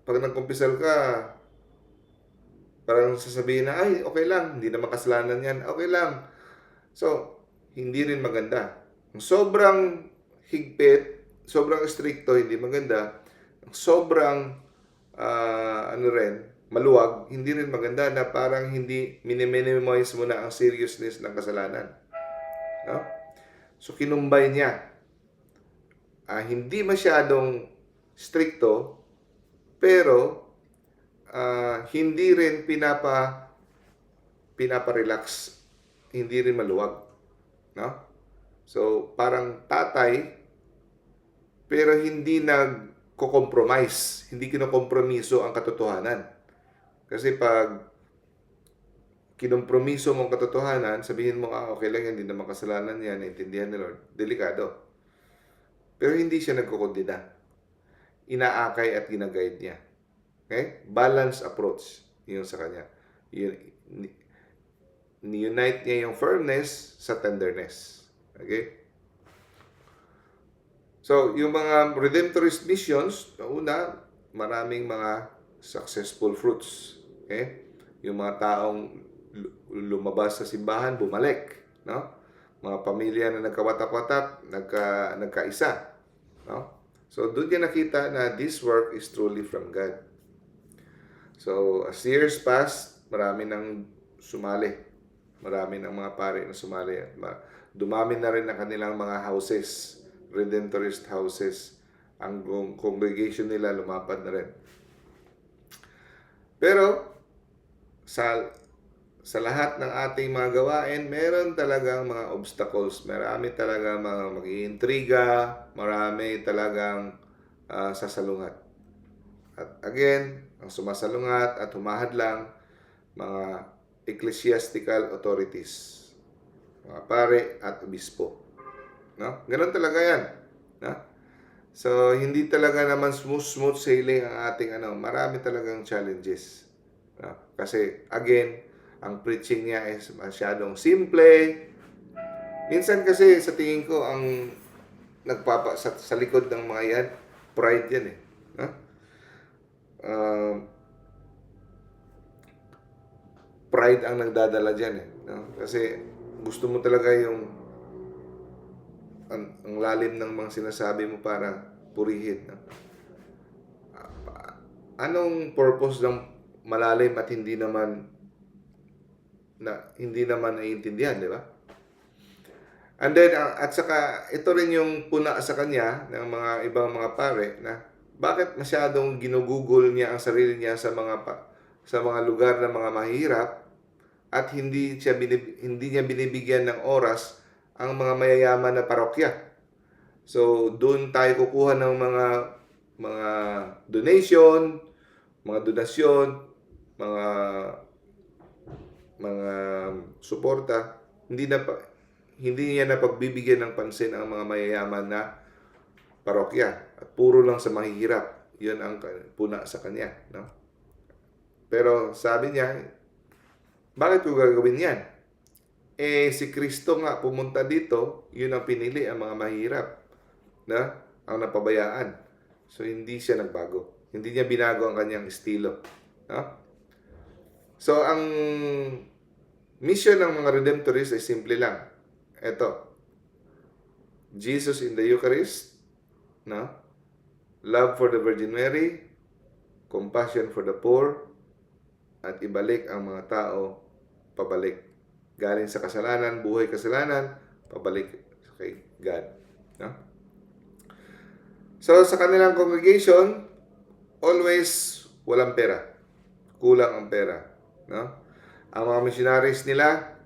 pag nagkumpisal ka, parang sasabihin na, ay, okay lang, hindi naman kasalanan yan, okay lang. So, hindi rin maganda. Sobrang higpit, sobrang stricto, hindi maganda. Sobrang, ano rin, maluwag, hindi rin maganda na parang hindi miniminimise mo na ang seriousness ng kasalanan. No? So, kinumbay niya. Hindi masyadong stricto, pero hindi rin pinapa-relax, hindi rin maluwag, no? So, parang tatay, pero hindi nagko-compromise, hindi kinokompromiso ang katotohanan. Kasi pag kinompromiso mo ang katotohanan, sabihin mo, okay lang yan, hindi naman kasalanan yan, naintindihan ni Lord, delikado. Pero hindi siya nagkukondina. Inaakay at ginaguide niya. Okay? Balance approach. Yun sa kanya. Ni-unite niya yung firmness sa tenderness. Okay? So, yung mga redemptorist missions, una, maraming mga successful fruits. Okay? Yung mga taong lumabas sa simbahan, bumalik. No? Mga pamilya na nagkawatak-watak, nagkaisa. No? So, doon niya nakita na this work is truly from God. So, as years passed, marami nang sumali. Marami ng mga pare na sumali. Dumami na rin ang kanilang mga houses, Redemptorist houses. Ang congregation nila lumapad na rin. Pero, sa lahat ng ating mga gawain, meron talagang mga obstacles. Marami talagang mga mag-iintriga, marami talagang sasalungat. At again, ang sumasalungat at humahadlang, mga ecclesiastical authorities, mga pare at obispo. No? Ganun talaga yan. No? So, hindi talaga naman smooth sailing ang ating marami talagang challenges. No? Kasi, again, ang preaching niya is masyadong simple. Minsan kasi, sa tingin ko, ang sa likod ng mga yan, pride yan eh. No? Pride ang nagdadala dyan eh. No? Kasi, gusto mo talaga yung ang lalim ng mga sinasabi mo para purihin. No? Anong purpose ng malalim at hindi naman naiintindihan, di ba? And then, at saka, ito rin yung puna sa kanya ng mga ibang mga pare na bakit masyadong ginugugol niya ang sarili niya sa mga lugar ng mga mahirap at hindi niya binibigyan ng oras ang mga mayayaman na parokya. So, doon tayo kukuha ng mga donasyon, mga suporta. Hindi niya napagbibigyan ng pansin ang mga mayayaman na parokya at puro lang sa mahihirap. 'Yun ang puna sa kanya, no? Pero sabi niya, bakit ko gagawin 'yan? Si Kristo nga pumunta dito, 'yun ang pinili ang mga mahirap, na ang napabayaan. So hindi siya nagbago. Hindi niya binago ang kanyang estilo, no? So ang mission ng mga Redemptorists ay simple lang. Ito, Jesus in the Eucharist, no? Love for the Virgin Mary, compassion for the poor, at ibalik ang mga tao pabalik. Galing sa kasalanan, buhay kasalanan, pabalik kay God. No? So, sa kanilang congregation, always walang pera. Kulang ang pera. No? Ang mga missionaries nila,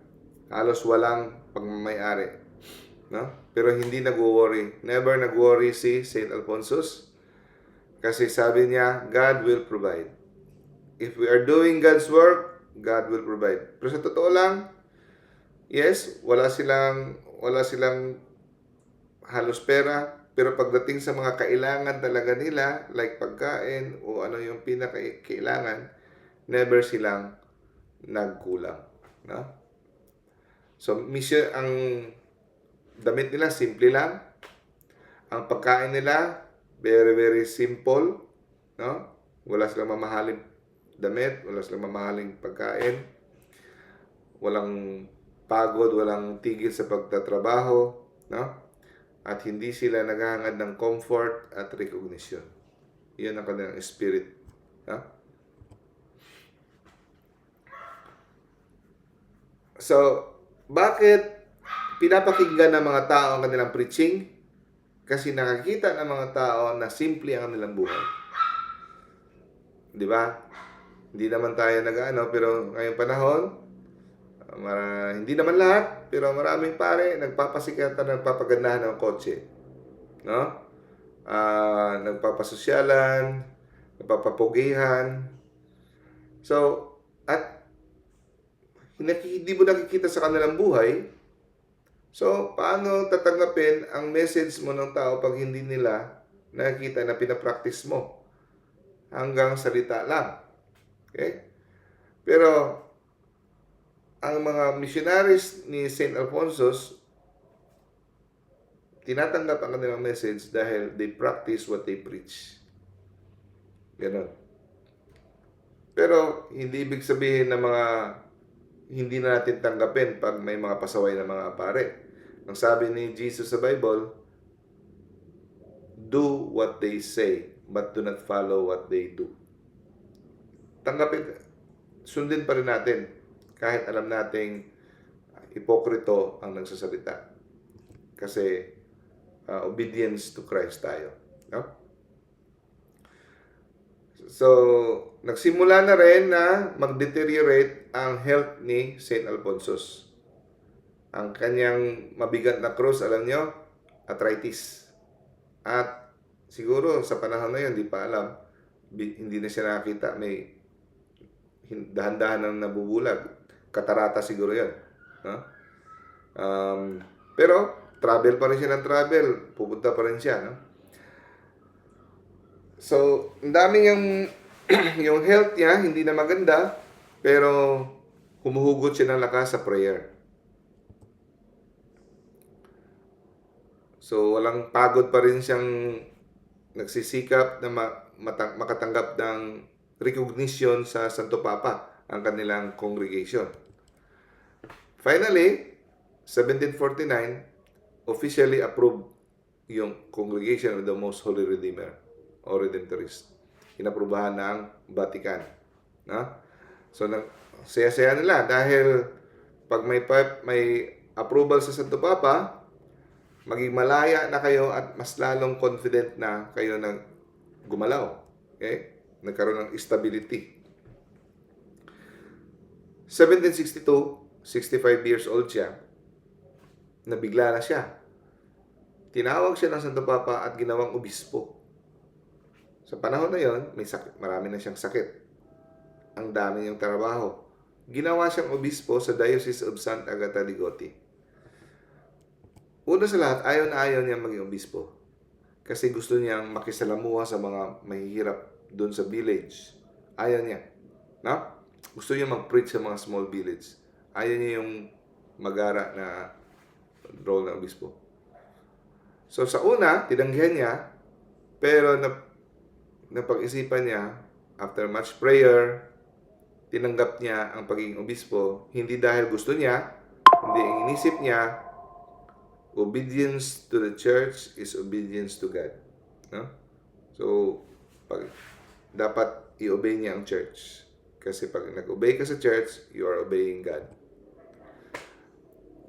halos walang pagmamayari. No? Pero hindi nag-worry. Never nag-worry si St. Alphonsus. Kasi sabi niya, God will provide. If we are doing God's work, God will provide. Pero sa totoo lang, yes, wala silang halos pera. Pero pagdating sa mga kailangan talaga nila, like pagkain o ano yung pinakailangan, never silang nagkulang. No? So, mission, ang damit nila, simple lang. Ang pagkain nila, very, very simple. no? Wala silang mamahaling damit, wala silang mamahaling pagkain, walang pagod, walang tigil sa pagtatrabaho, no? At hindi sila naghahangad ng comfort at recognition. Iyan ang kanilang spirit. No? So, bakit pinapakinggan ng mga tao ang kanilang preaching? Kasi nakakita ng mga tao na simple ang kanilang buhay. Di ba? Hindi naman tayo nag-ano, pero ngayong panahon, hindi naman lahat, pero maraming pare nagpapasikatan, nagpapagandahan ng kotse. No? Nagpapasosyalan, nagpapapugihan. So, at hindi mo nakikita sa kanilang buhay, so, paano tatanggapin ang message mo ng tao pag hindi nila nakikita na pinapractice mo? Hanggang salita lang. Okay? Pero, ang mga missionaries ni St. Alphonsus, tinatanggap ang kanilang message dahil they practice what they preach. Ganon. Pero, hindi ibig sabihin na hindi na natin tanggapin pag may mga pasaway na mga pare. Ang sabi ni Jesus sa Bible, do what they say, but do not follow what they do. Tanggapin, sundin pa rin natin, kahit alam nating hipokrito ang nagsasalita. Kasi, obedience to Christ tayo. No? So, nagsimula na rin na mag-deteriorate ang health ni St. Alphonsus. Ang kanyang mabigat na cross, alam nyo, arthritis. At siguro sa panahon na yun, di pa alam, hindi na siya nakakita, may dahan-dahan ng nabubulag. Katarata siguro yun. No? Pero, travel pa rin siya ng travel. Pupunta pa rin siya. No? So, ang dami yung health niya, hindi na maganda, pero humuhugot siya ng lakas sa prayer. So, walang pagod pa rin siyang nagsisikap na makatanggap ng recognition sa Santo Papa, ang kanilang congregation. Finally, 1749, officially approved yung Congregation of the Most Holy Redeemer o Redemptorist. Inaprubahan ng Vatican. No? So, saya-saya nila dahil pag may approval sa Santo Papa, maging malaya na kayo at mas lalong confident na kayo na gumalaw. Okay? Nagkaroon ng stability. 1762, 65 years old siya, nabigla na siya. Tinawag siya ng Santo Papa at ginawang obispo. Sa panahon na yon, may sakit, marami na siyang sakit. Ang dami niyang trabaho. Ginawa siyang obispo sa Diocese of Santa Agata Ligotti. Una sa lahat, ayaw niya maging obispo. Kasi gusto niyang makisalamuha sa mga mahihirap doon sa village. Ayaw niya. No? Gusto niya mag-preach sa mga small village. Ayaw niya yung magara na role ng obispo. So sa una, tinanggihan niya, pero napag-isipan niya, after much prayer, tinanggap niya ang pagiging obispo, hindi dahil gusto niya, hindi ang inisip niya, obedience to the church is obedience to God. No? So, dapat i-obey niya ang church. Kasi pag nag-obey ka sa church, you are obeying God.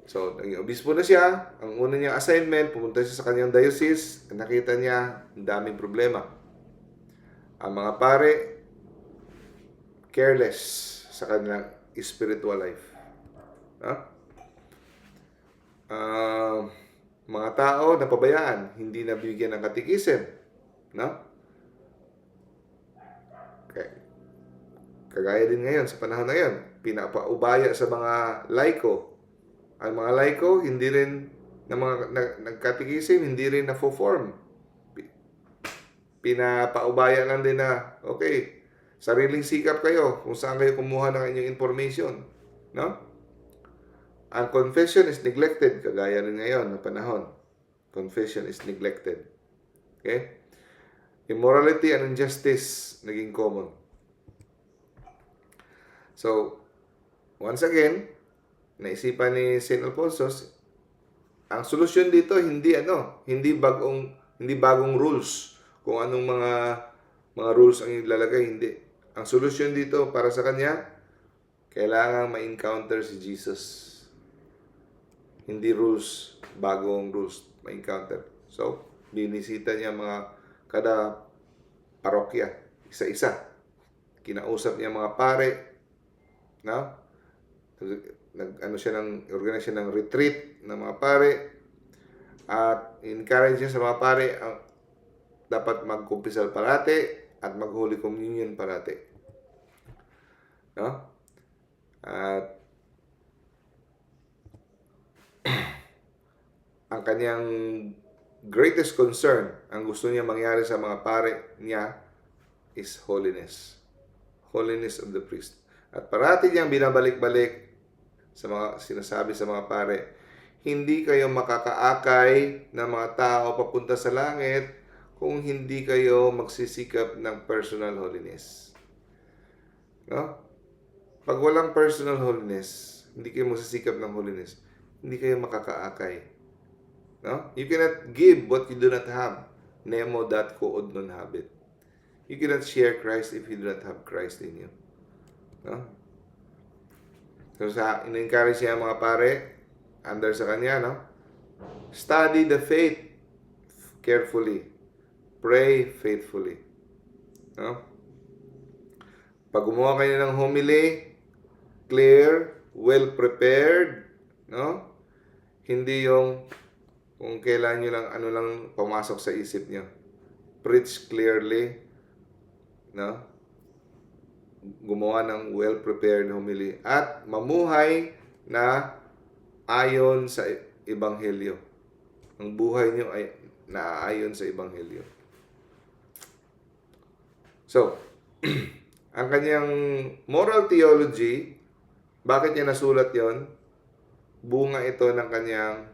So, naging obispo na siya. Ang una niyang assignment, pumunta siya sa kanyang diocese. Nakita niya, ang daming problema. Ang mga pare, careless sa kanilang spiritual life. No? Mga tao napabayaan, hindi nabigyan ng katikisim. No? Okay. Kagaya din ngayon, sa panahon na yun, pinapaubaya sa mga laiko. Ang mga laiko, hindi rin nagkatikisim, hindi rin na-form. Pinapaubaya lang din na, okay, sariling sikap kayo kung saan kayo kumuha ng inyong information. No? Ang confession is neglected, kagaya rin ngayon na panahon. Confession is neglected. Okay? Immorality and injustice naging common. So, once again, naisipan ni St. Alfonso, ang solusyon dito hindi bagong rules kung anong mga rules ang ilalagay, hindi. Ang solusyon dito para sa kanya, kailangan ma-encounter si Jesus. Hindi rules, bagong rules ma-encounter. So, binisita niya kada parokya, isa-isa. Kinausap niya mga pare, no? Organize siya ng retreat ng mga pare at encourage niya sa mga pare ang dapat magkumpisal parati at mag-Holy Communion parati. No? At ang kanyang greatest concern, ang gusto niya mangyari sa mga pare niya is holiness. Holiness of the priest. At parati niyang binabalik-balik sa mga sinasabi sa mga pare, hindi kayo makakaakay ng mga tao papunta sa langit kung hindi kayo magsisikap ng personal holiness. No? Pag walang personal holiness, hindi kayo magsisikap ng holiness, hindi kayo makakaakay. No? You cannot give what you do not have. Nemo dat quod non habet. You cannot share Christ if you do not have Christ in you. No? So, in-encourage siya mga pare, under sa kanya, no? Study the faith carefully. Pray faithfully. No? Pag gumawa kayo ng homily, clear, well-prepared, no? Hindi yung kung kailan nyo lang pumasok sa isip nyo. Preach clearly, no? Gumawa ng well-prepared homily at mamuhay na ayon sa Ebanghelyo. Ang buhay niyo ay naaayon sa Ebanghelyo. So, ang kanyang moral theology, bakit niya nasulat yon? Bunga ito ng kanyang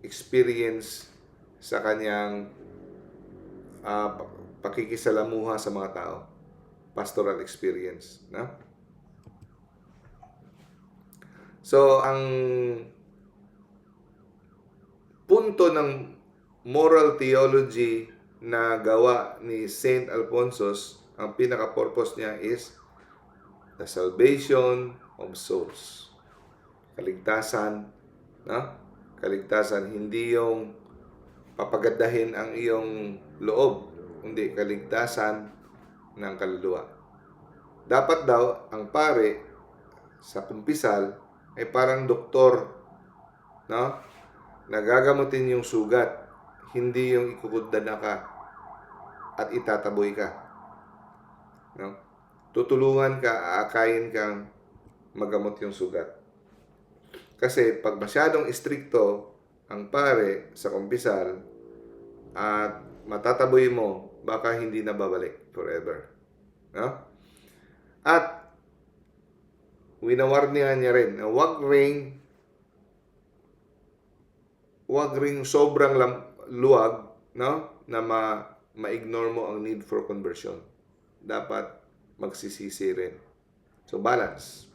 experience sa kanyang pakikisalamuha sa mga tao. Pastoral experience, no? So, ang punto ng moral theology na gawa ni St. Alfonso, ang pinaka-purpose niya is the salvation of souls. Kaligtasan, no? Kaligtasan, hindi yung papagandahin ang iyong loob, kundi kaligtasan ng kaluluwa. Dapat daw ang pare sa kumpisal ay parang doktor, no? Nagagamutin yung sugat, hindi yung ikukuddan ka at itataboy ka. No? Tutulungan ka, aakayin kang magamot yung sugat. Kasi pag masyadong istrikto ang pare sa kumpisal at matataboy mo, baka hindi na babalik forever. No? At winawarningan niya rin na wag ring sobrang luwag, no? Na ma-ignore mo ang need for conversion. Dapat magsisisi rin. So, balance.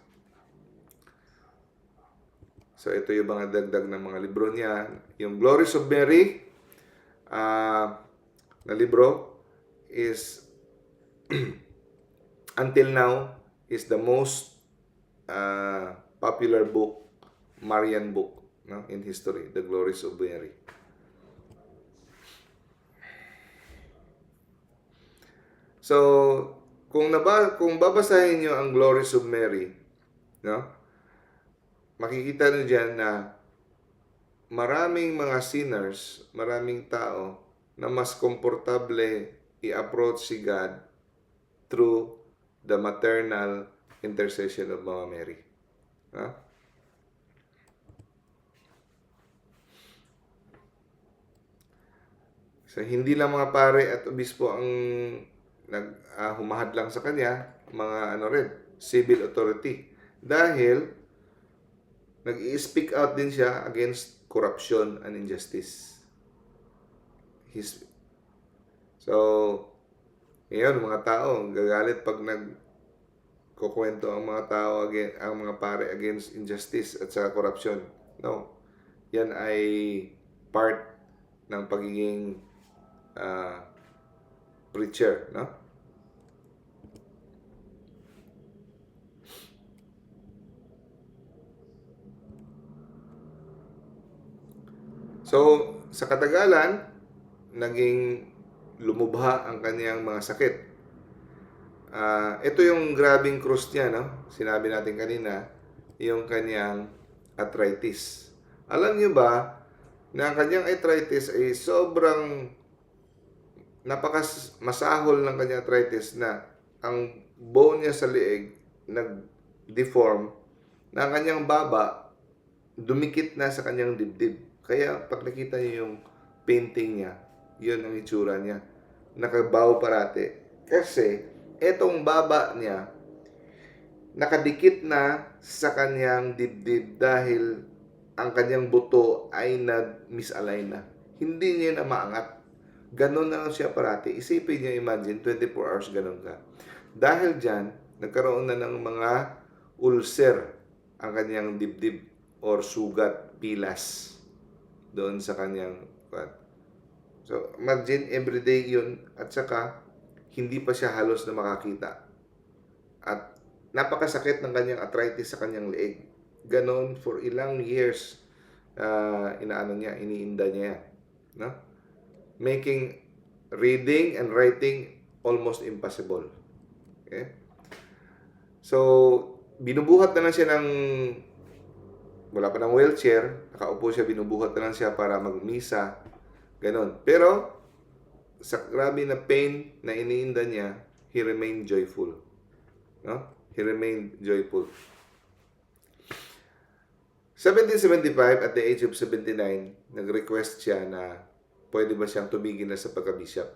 So, ito yung mga dagdag ng mga libro niya. Yung Glories of Mary na libro is until now is the most popular book, Marian book, no, in history, The Glories of Mary. So, kung babasahin niyo ang Glories of Mary, no, makikita niyo diyan na maraming mga sinners, maraming tao na mas komportable i-approach si God through the maternal intercession of Mama Mary. Ha? So, hindi lang mga pare at obispo ang humahad lang sa kanya, mga civil authority. Dahil nag-i-speak out din siya against corruption and injustice. So, Ngayon, mga tao, gagalit pag nagkukwento ang mga tao, ang mga pare against injustice at sa korupsyon. No. Yan ay part ng pagiging preacher, no? So, sa katagalan, naging lumubha ang kanyang mga sakit. Ito yung grabing krus niya, no? Sinabi natin kanina, yung kanyang arthritis. Alam niyo ba na ang kanyang arthritis ay sobrang masahol ng kanyang arthritis na ang bone niya sa leeg nag-deform na ang kanyang baba dumikit na sa kanyang dibdib. Kaya pag nakita niyo yung painting niya, yun ang itsura niya. Nakabaw parati. Kasi etong baba niya nakadikit na sa kanyang dibdib dahil ang kanyang buto ay nag-misalign na. Hindi niya na maangat. Ganon na lang siya parati. Isipin niyo, imagine, 24 hours ganon ka. Dahil dyan, nagkaroon na ng mga ulcer ang kanyang dibdib or sugat, pilas doon sa kanyang. So, imagine, everyday yun. At saka, hindi pa siya halos na makakita. At napakasakit ng kanyang arthritis sa kanyang leeg. Ganon for ilang years iniinda niya. No? Making reading and writing almost impossible. Okay? So, binubuhat na lang siya wala pa ng wheelchair, nakaupo siya, binubuhat na lang siya para magmisa, ganon. Pero, sa grabe na pain na iniinda niya, he remained joyful. No? He remained joyful. 1775, at the age of 79, nag-request siya na pwede ba siyang tumigil na sa pagka-bishop.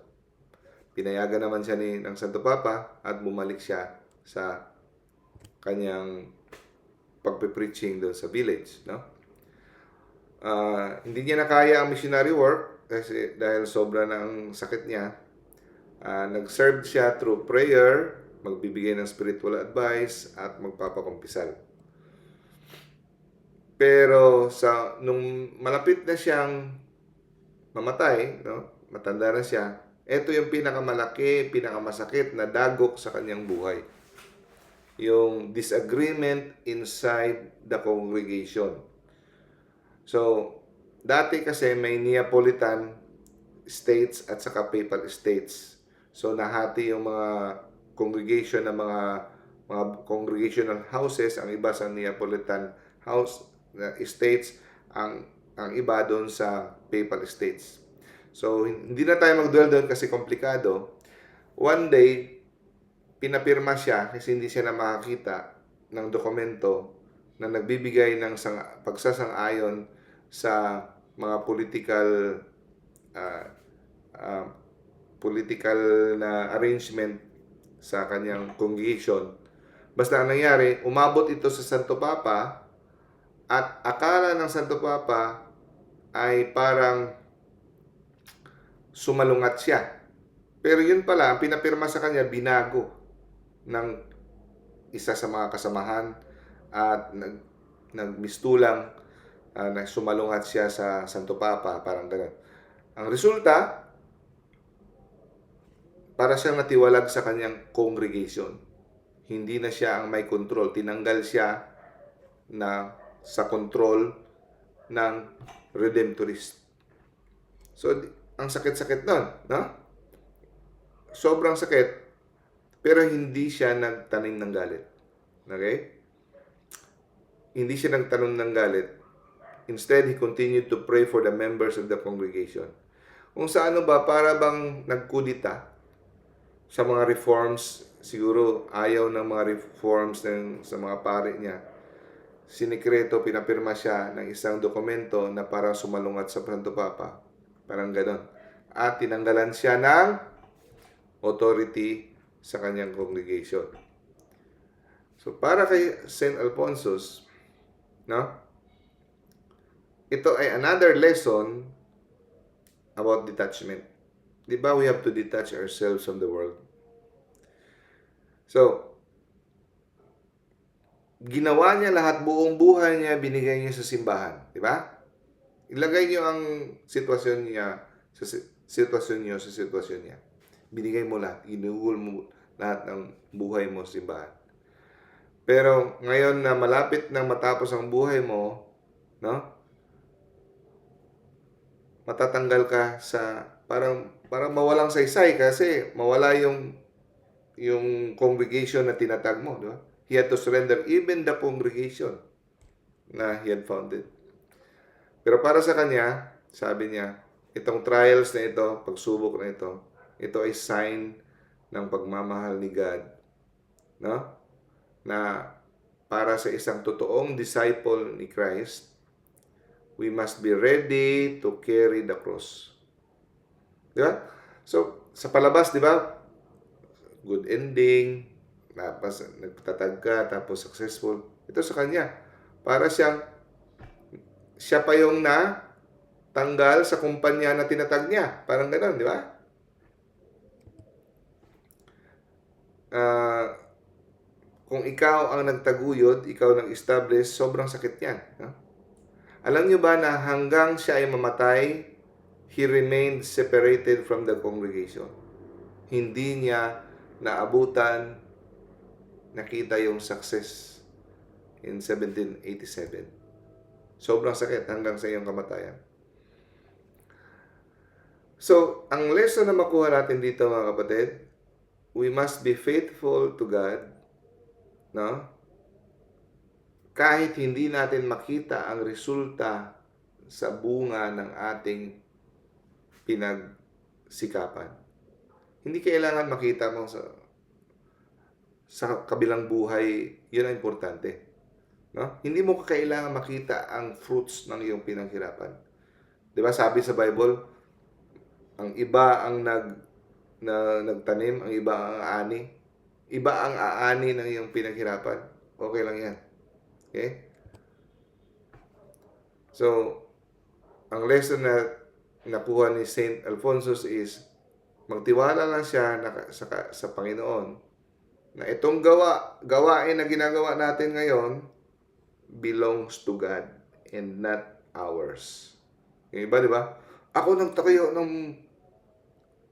Pinayagan naman siya ng Santo Papa at bumalik siya sa kanyang pagpe-preaching doon sa village. No? Hindi niya nakaya ang missionary work kasi dahil sobra na ang sakit niya. Nag-serve siya through prayer, magbibigay ng spiritual advice at magpapakumpisal. Pero nung malapit na siyang mamatay, no? Matanda na siya, ito yung pinakamalaki, pinakamasakit na dagok sa kanyang buhay. Yung disagreement inside the congregation. So, dati kasi may Neapolitan states at saka papal states. So, nahati yung mga congregation ng mga congregational houses, ang iba sa Neapolitan house states, ang iba doon sa papal states. So, hindi na tayo mag-dwell doon kasi komplikado. One day, pinapirma siya kasi hindi siya na makakita ng dokumento na nagbibigay ng pagsasang-ayon sa mga political na arrangement sa kanyang congregation. Basta ang nangyari, umabot ito sa Santo Papa at akala ng Santo Papa ay parang sumalungat siya. Pero yun pala, ang pinapirma sa kanya, binago ng isa sa mga kasamahan at nagmistulang na sumalungat siya sa Santo Papa, parang gano'n. Ang resulta, para siyang natiwalag sa kanyang congregation. Hindi na siya ang may control. Tinanggal siya sa control ng Redemptorist. So, ang sakit-sakit nun, no? Sobrang sakit, pero hindi siya nagtanim ng galit. Okay? Hindi siya nagtanim ng galit. Instead, he continued to pray for the members of the congregation. Kung sa para bang nagkudita sa mga reforms, siguro ayaw ng mga reforms sa mga pare niya. Sinikreto, pinapirma siya ng isang dokumento na parang sumalungat sa Santo Papa. Parang ganon. At tinanggalan siya ng authority sa kanyang congregation. So, para kay St. Alphonsus, no? Ito ay another lesson about detachment. Di ba we have to detach ourselves from the world? So, ginawa niya lahat, buong buhay niya, binigay niya sa simbahan. Di ba? Ilagay niyo ang sitwasyon niya sa sitwasyon niya. Binigay mo lahat, inuul mo lahat ng buhay mo sa simbahan. Pero ngayon na malapit na matapos ang buhay mo, no? Matatanggal ka sa parang mawalang saysay kasi mawala yung congregation na tinatag mo, di ba? He had to surrender even the congregation na he had founded. Pero para sa kanya, sabi niya, itong trials na ito, pagsubok na ito ay sign ng pagmamahal ni God, no? Na para sa isang totoong disciple ni Christ, we must be ready to carry the cross. Di ba? So, sa palabas, di ba? Good ending, tapos nagtatag ka, tapos successful. Ito sa kanya. Para siya pa yung tanggal sa kumpanya na tinatag niya. Parang gano'n, di ba? Kung ikaw ang nagtaguyod, ikaw nag-establish, sobrang sakit yan. No? Alam niyo ba na hanggang siya ay mamatay, he remained separated from the congregation. Hindi niya naabutan, nakita yung success in 1787. Sobrang sakit hanggang sa iyong kamatayan. So, ang lesson na makuha natin dito mga kapatid, we must be faithful to God, no? Kahit hindi natin makita ang resulta sa bunga ng ating pinagsikapan. Hindi kailangan makita mo sa kabilang buhay, yun ang importante. No? Hindi mo kailangan makita ang fruits ng iyong pinaghirapan. 'Di ba sabi sa Bible, ang iba ang nagtanim, ang iba ang aani. Iba ang aani ng iyong pinaghirapan. Okay lang 'yan. Okay? So, ang lesson na nakuha ni Saint Alfonso is magtiwala lang siya sa Panginoon na itong gawain na ginagawa natin ngayon belongs to God and not ours. Yung iba, di ba? Ako nagtayo ng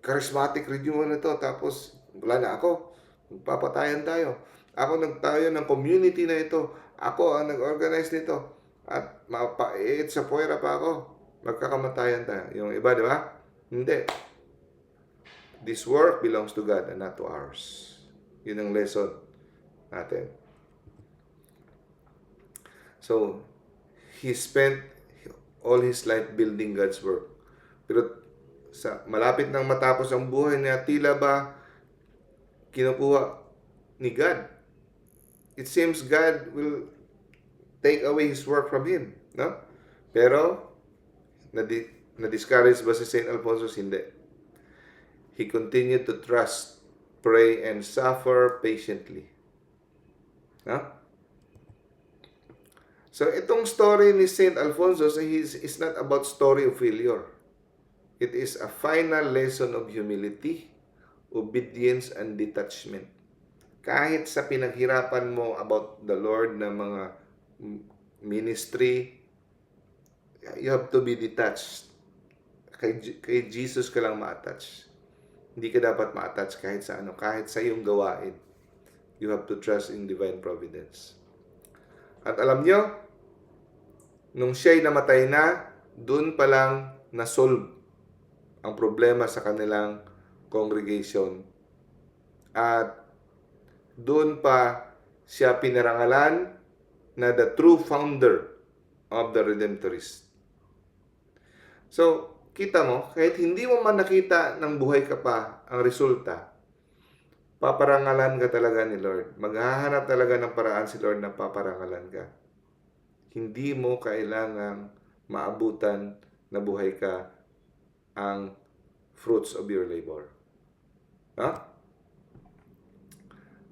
charismatic renewal na to, tapos wala na ako. Magpapatayan tayo. Ako nagtayo ng community na ito. Ako ang nag-organize nito. At mapait sa puwera pa ako. Magkakamatayan tayo. Yung iba, di ba? Hindi. This work belongs to God and not to ours. Yun ang lesson natin. So, he spent all his life building God's work. Pero sa malapit nang matapos ang buhay niya, tila ba kinukuha ni God? It seems God will take away his work from him, no? Pero na-discourage ba si St. Alfonso? Hindi. He continued to trust, pray, and suffer patiently. No? So, itong story ni St. Alfonso is not about story of failure. It is a final lesson of humility, obedience, and detachment. Kahit sa pinaghirapan mo about the Lord na mga ministry, you have to be detached. Kay Jesus ka lang ma-attach. Hindi ka dapat ma-attach kahit sa iyong gawain. You have to trust in divine providence. At alam nyo, nung siya'y namatay na, dun pa lang na-solve ang problema sa kanilang congregation. At dun pa siya pinarangalan na the true founder of the Redemptorist. So, kita mo, kahit hindi mo man nakita ng buhay ka pa ang resulta, paparangalan ka talaga ni Lord. Maghahanap talaga ng paraan si Lord na paparangalan ka. Hindi mo kailangang maabutan na buhay ka ang fruits of your labor. No?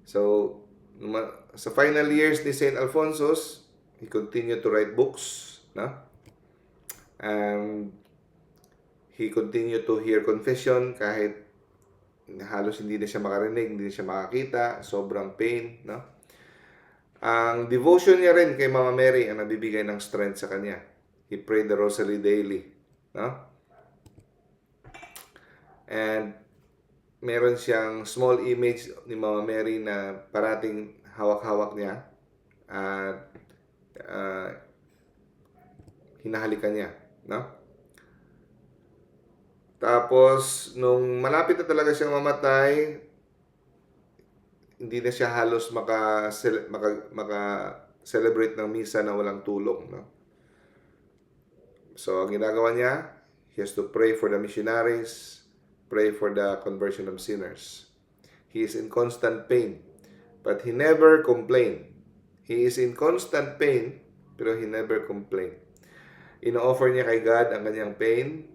So, sa final years ni St. Alfonso, he continued to write books. No? And he continued to hear confession kahit halos hindi na siya makarinig, hindi na siya makakita, sobrang pain, no? Ang devotion niya rin kay Mama Mary ang nabibigay ng strength sa kanya. He prayed the rosary daily, no? And meron siyang small image ni Mama Mary na parating hawak-hawak niya at hinahalikan niya, no? Tapos, nung malapit na talaga siyang mamatay, hindi na siya halos maka-celebrate ng misa na walang tulong, no? So, ang ginagawa niya, he has to pray for the missionaries, pray for the conversion of sinners. He is in constant pain, but he never complained. He is in constant pain, pero he never complained. Ino-offer niya kay God ang kanyang pain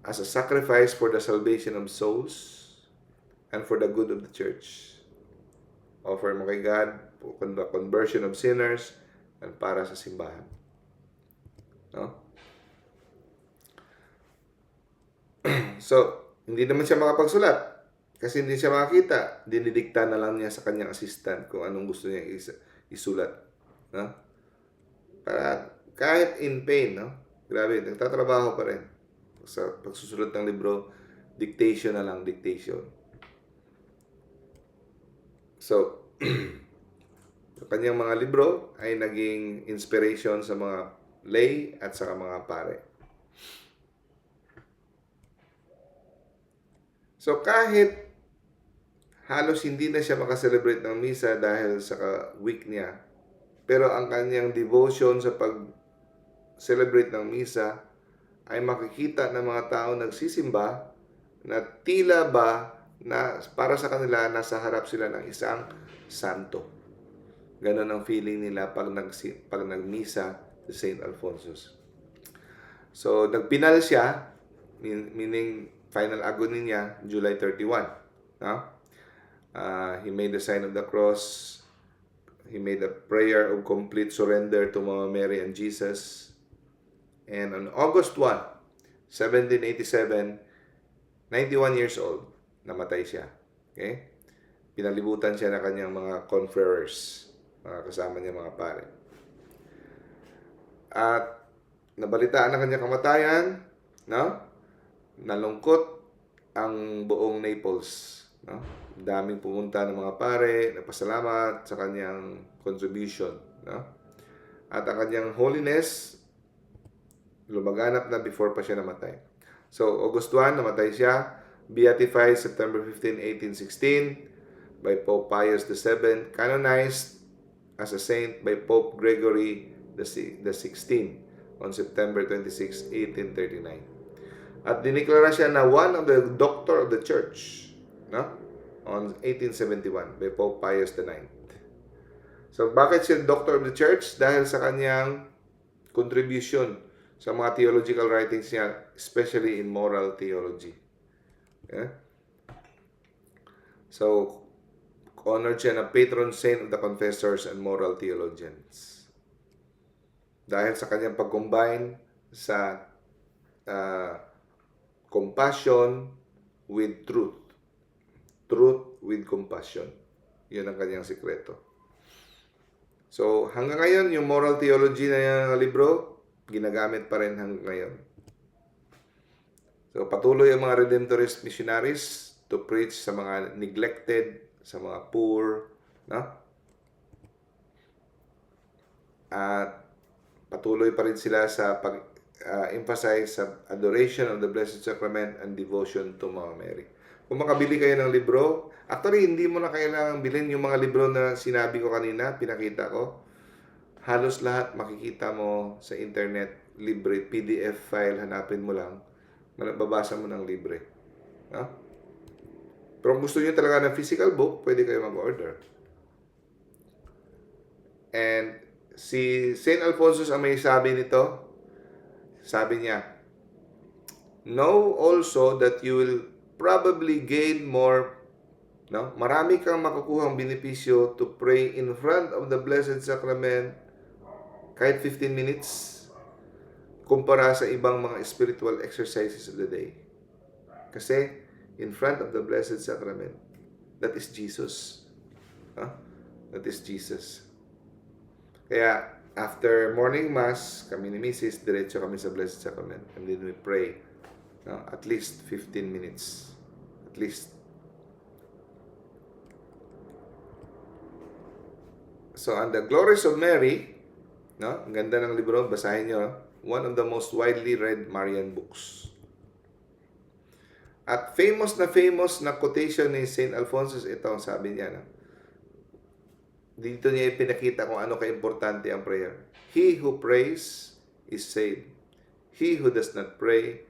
as a sacrifice for the salvation of souls and for the good of the church. Offer mo kay God for the conversion of sinners and para sa simbahan. No? So, hindi naman siya makapagsulat kasi hindi siya makakita. Dinidikta na lang niya sa kanyang assistant kung anong gusto niya isulat. No? Para kahit in pain, no? Grabe, nagtatrabaho pa rin. Sa pagsusulat ng libro, dictation na lang, dictation. So, yung kanyang mga libro ay naging inspiration sa mga lay at sa mga pare. So, kahit halos hindi na siya makaselebrate ng misa dahil sa week niya, pero ang kanyang devotion sa pag-celebrate ng misa ay makikita ng mga tao nagsisimba na tila ba na para sa kanila nasa harap sila ng isang santo. Ganon ang feeling nila pag nagmisa sa St. Alphonsus. So, nagpinal siya, meaning final agony niya, July 31. No? He made the sign of the cross. He made a prayer of complete surrender to Mama Mary and Jesus. And on August 1, 1787, 91 years old, namatay siya. Okay? Pinalibutan siya ng kanyang mga confreres, mga kasama niya mga pare. At nabalitaan ang kanyang kamatayan, no? Nalungkot ang buong Naples, no? Daming pumunta ng mga pare, nagpasalamat sa kanyang contribution, no? At ang kanyang holiness lumaganap na before pa siya namatay. So, August 1, namatay siya. Beatified September 15, 1816 by Pope Pius VII. Canonized as a saint by Pope Gregory XVI on September 26, 1839. At diniklara siya na one of the doctor of the church, no? On 1871 by Pope Pius IX. So, bakit siya doctor of the church? Dahil sa kanyang contribution sa mga theological writings niya, especially in moral theology. Yeah? So, honored siya na patron saint of the confessors and moral theologians. Dahil sa kanyang pag-combine sa compassion with truth. Truth with compassion. Yun ang kanyang sikreto. So, hanggang ngayon, yung moral theology na yung libro, ginagamit pa rin hanggang ngayon. So, patuloy ang mga Redemptorist missionaries to preach sa mga neglected, sa mga poor, no? At patuloy pa rin sila sa pag-emphasize sa adoration of the Blessed Sacrament and devotion to Mama Mary. Kung makabili kayo ng libro, actually, hindi mo na kailangang bilhin yung mga libro na sinabi ko kanina, pinakita ko. Halos lahat makikita mo sa internet, libre, PDF file, hanapin mo lang, babasa mo ng libre. No? Pero kung gusto niyo talaga ng physical book, pwede kayo mag-order. And si St. Alphonsus ang may sabi nito, sabi niya, know also that you will probably gain more, no? Marami kang makukuhang benepisyo to pray in front of the Blessed Sacrament kahit 15 minutes kumpara sa ibang mga spiritual exercises of the day. Kasi in front of the Blessed Sacrament. That is Jesus. Huh? That is Jesus. Kaya, after morning mass, kami ni Mrs., diretso kami sa Blessed Sacrament. And then we pray. No? At least 15 minutes. At least. So, on the Glories of Mary, no? Ang ganda ng libro, basahin nyo. One of the most widely read Marian books. At famous na quotation ni St. Alphonsus, ito ang sabi niya. No? Dito niya ipinakita kung ano ka-importante ang prayer. He who prays is saved. He who does not pray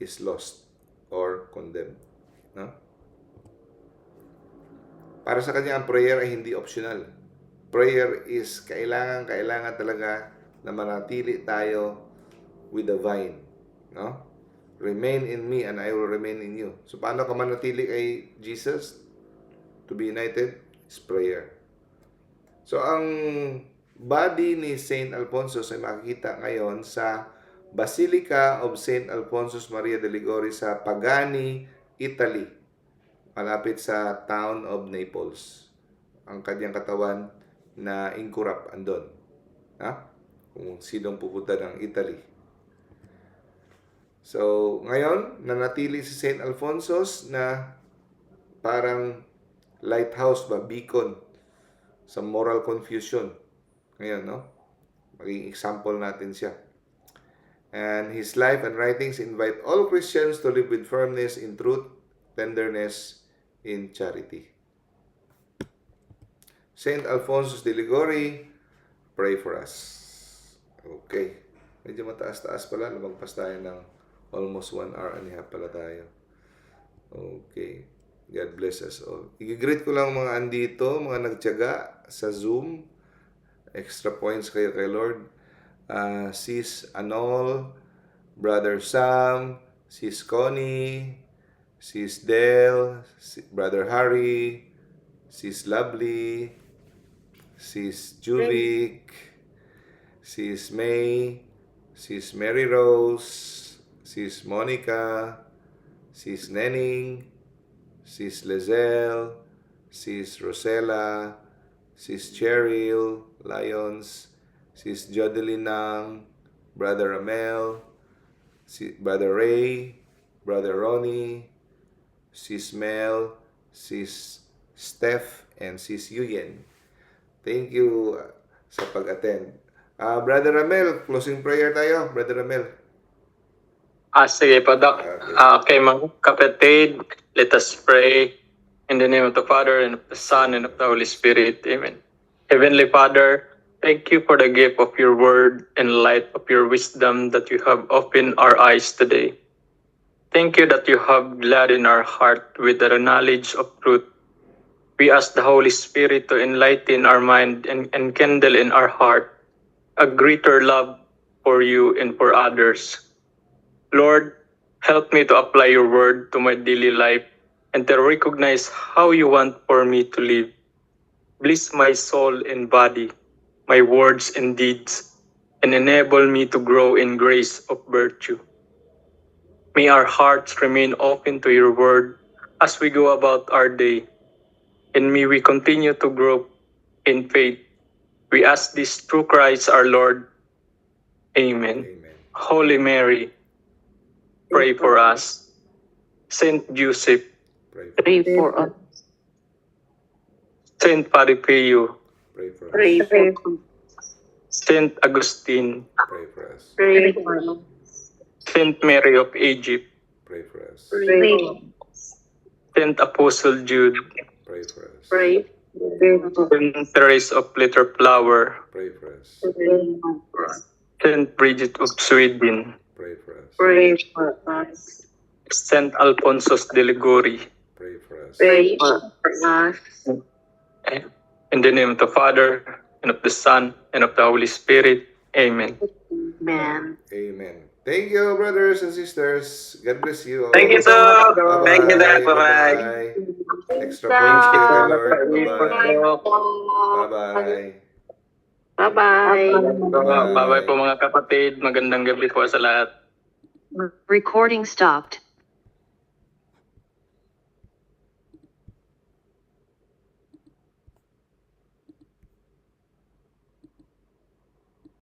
is lost or condemned. No? Para sa kanya, ang prayer ay hindi optional. Prayer is kailangan talaga na manatili tayo with the vine. No? Remain in me and I will remain in you. So, paano ka manatili kay Jesus? To be united is prayer. So, ang body ni St. Alphonsus ay makikita ngayon sa Basilica of St. Alphonsus Maria de Liguori sa Pagani, Italy. Malapit sa town of Naples. Ang kanyang katawan na incorrupt andon. Ha? Kung sinong pupunta ng Italy. So, ngayon, nanatili si St. Alphonsus na parang lighthouse ba, beacon sa moral confusion. Ngayon, no? Maging example natin siya. And his life and writings invite all Christians to live with firmness in truth, tenderness, in charity. St. Alphonsus de Liguori, pray for us. Okay. Medyo mataas-taas pala. Lumagpas tayo ng almost 1 hour and a half pala tayo. Okay. God bless us all. I-greet ko lang mga andito, mga nagtiyaga sa Zoom. Extra points kayo kay Lord. Sis Anol, Brother Sam, Sis Connie, Sis Del, Brother Harry, Sis Lovely, Sis Juvic, Sis May, Sis Mary Rose, Sis Monica, Sis Nenning, Sis Lizelle, Sis Rosella, Sis Cheryl Lyons, Sis Jodeline Nang, Brother Amel, Brother Ray, Brother Ronnie, Sis Mel, Sis Steph, and Sis Yuyen. Thank you sa pag-attend. Brother Amel, closing prayer tayo. Brother Amel. Sige po, Doc. Okay, mga kapatid, let us pray in the name of the Father, and of the Son, and of the Holy Spirit. Amen. Heavenly Father, thank you for the gift of your word and light of your wisdom that you have opened our eyes today. Thank you that you have gladdened our heart with the knowledge of truth. We ask the Holy Spirit to enlighten our mind and enkindle in our heart a greater love for you and for others. Lord, help me to apply your word to my daily life and to recognize how you want for me to live. Bless my soul and body, my words and deeds, and enable me to grow in grace of virtue. May our hearts remain open to your word as we go about our day, and may we continue to grow in faith. We ask this through Christ our Lord. Amen. Amen. Holy Mary, pray for us. Saint Joseph, Pray for us. Pray for us. Saint Paripio, Pray for us. Pray for us. Saint Augustine, Pray for us. Pray for us. Saint Mary of Egypt, Pray for us. Pray for us. Saint Apostle Jude, Pray for us. Pray for us. Saint Therese of Little Flower, Pray for us. Pray for us. Saint Bridget of Sweden, Pray for us. Pray for us. Saint Alphonsus de Liguori. Pray for us. Pray for us. In the name of the Father, and of the Son, and of the Holy Spirit. Amen. Amen. Amen. Thank you, brothers and sisters. God bless you all. Thank you, sir. Bye-bye. Thank you, Dad. Bye-bye. Bye-bye. Extra points kayo kay Lord. Bye-bye. Bye-bye. Bye-bye. Bye-bye po mga kapatid. Magandang gabi po sa lahat. Recording stopped.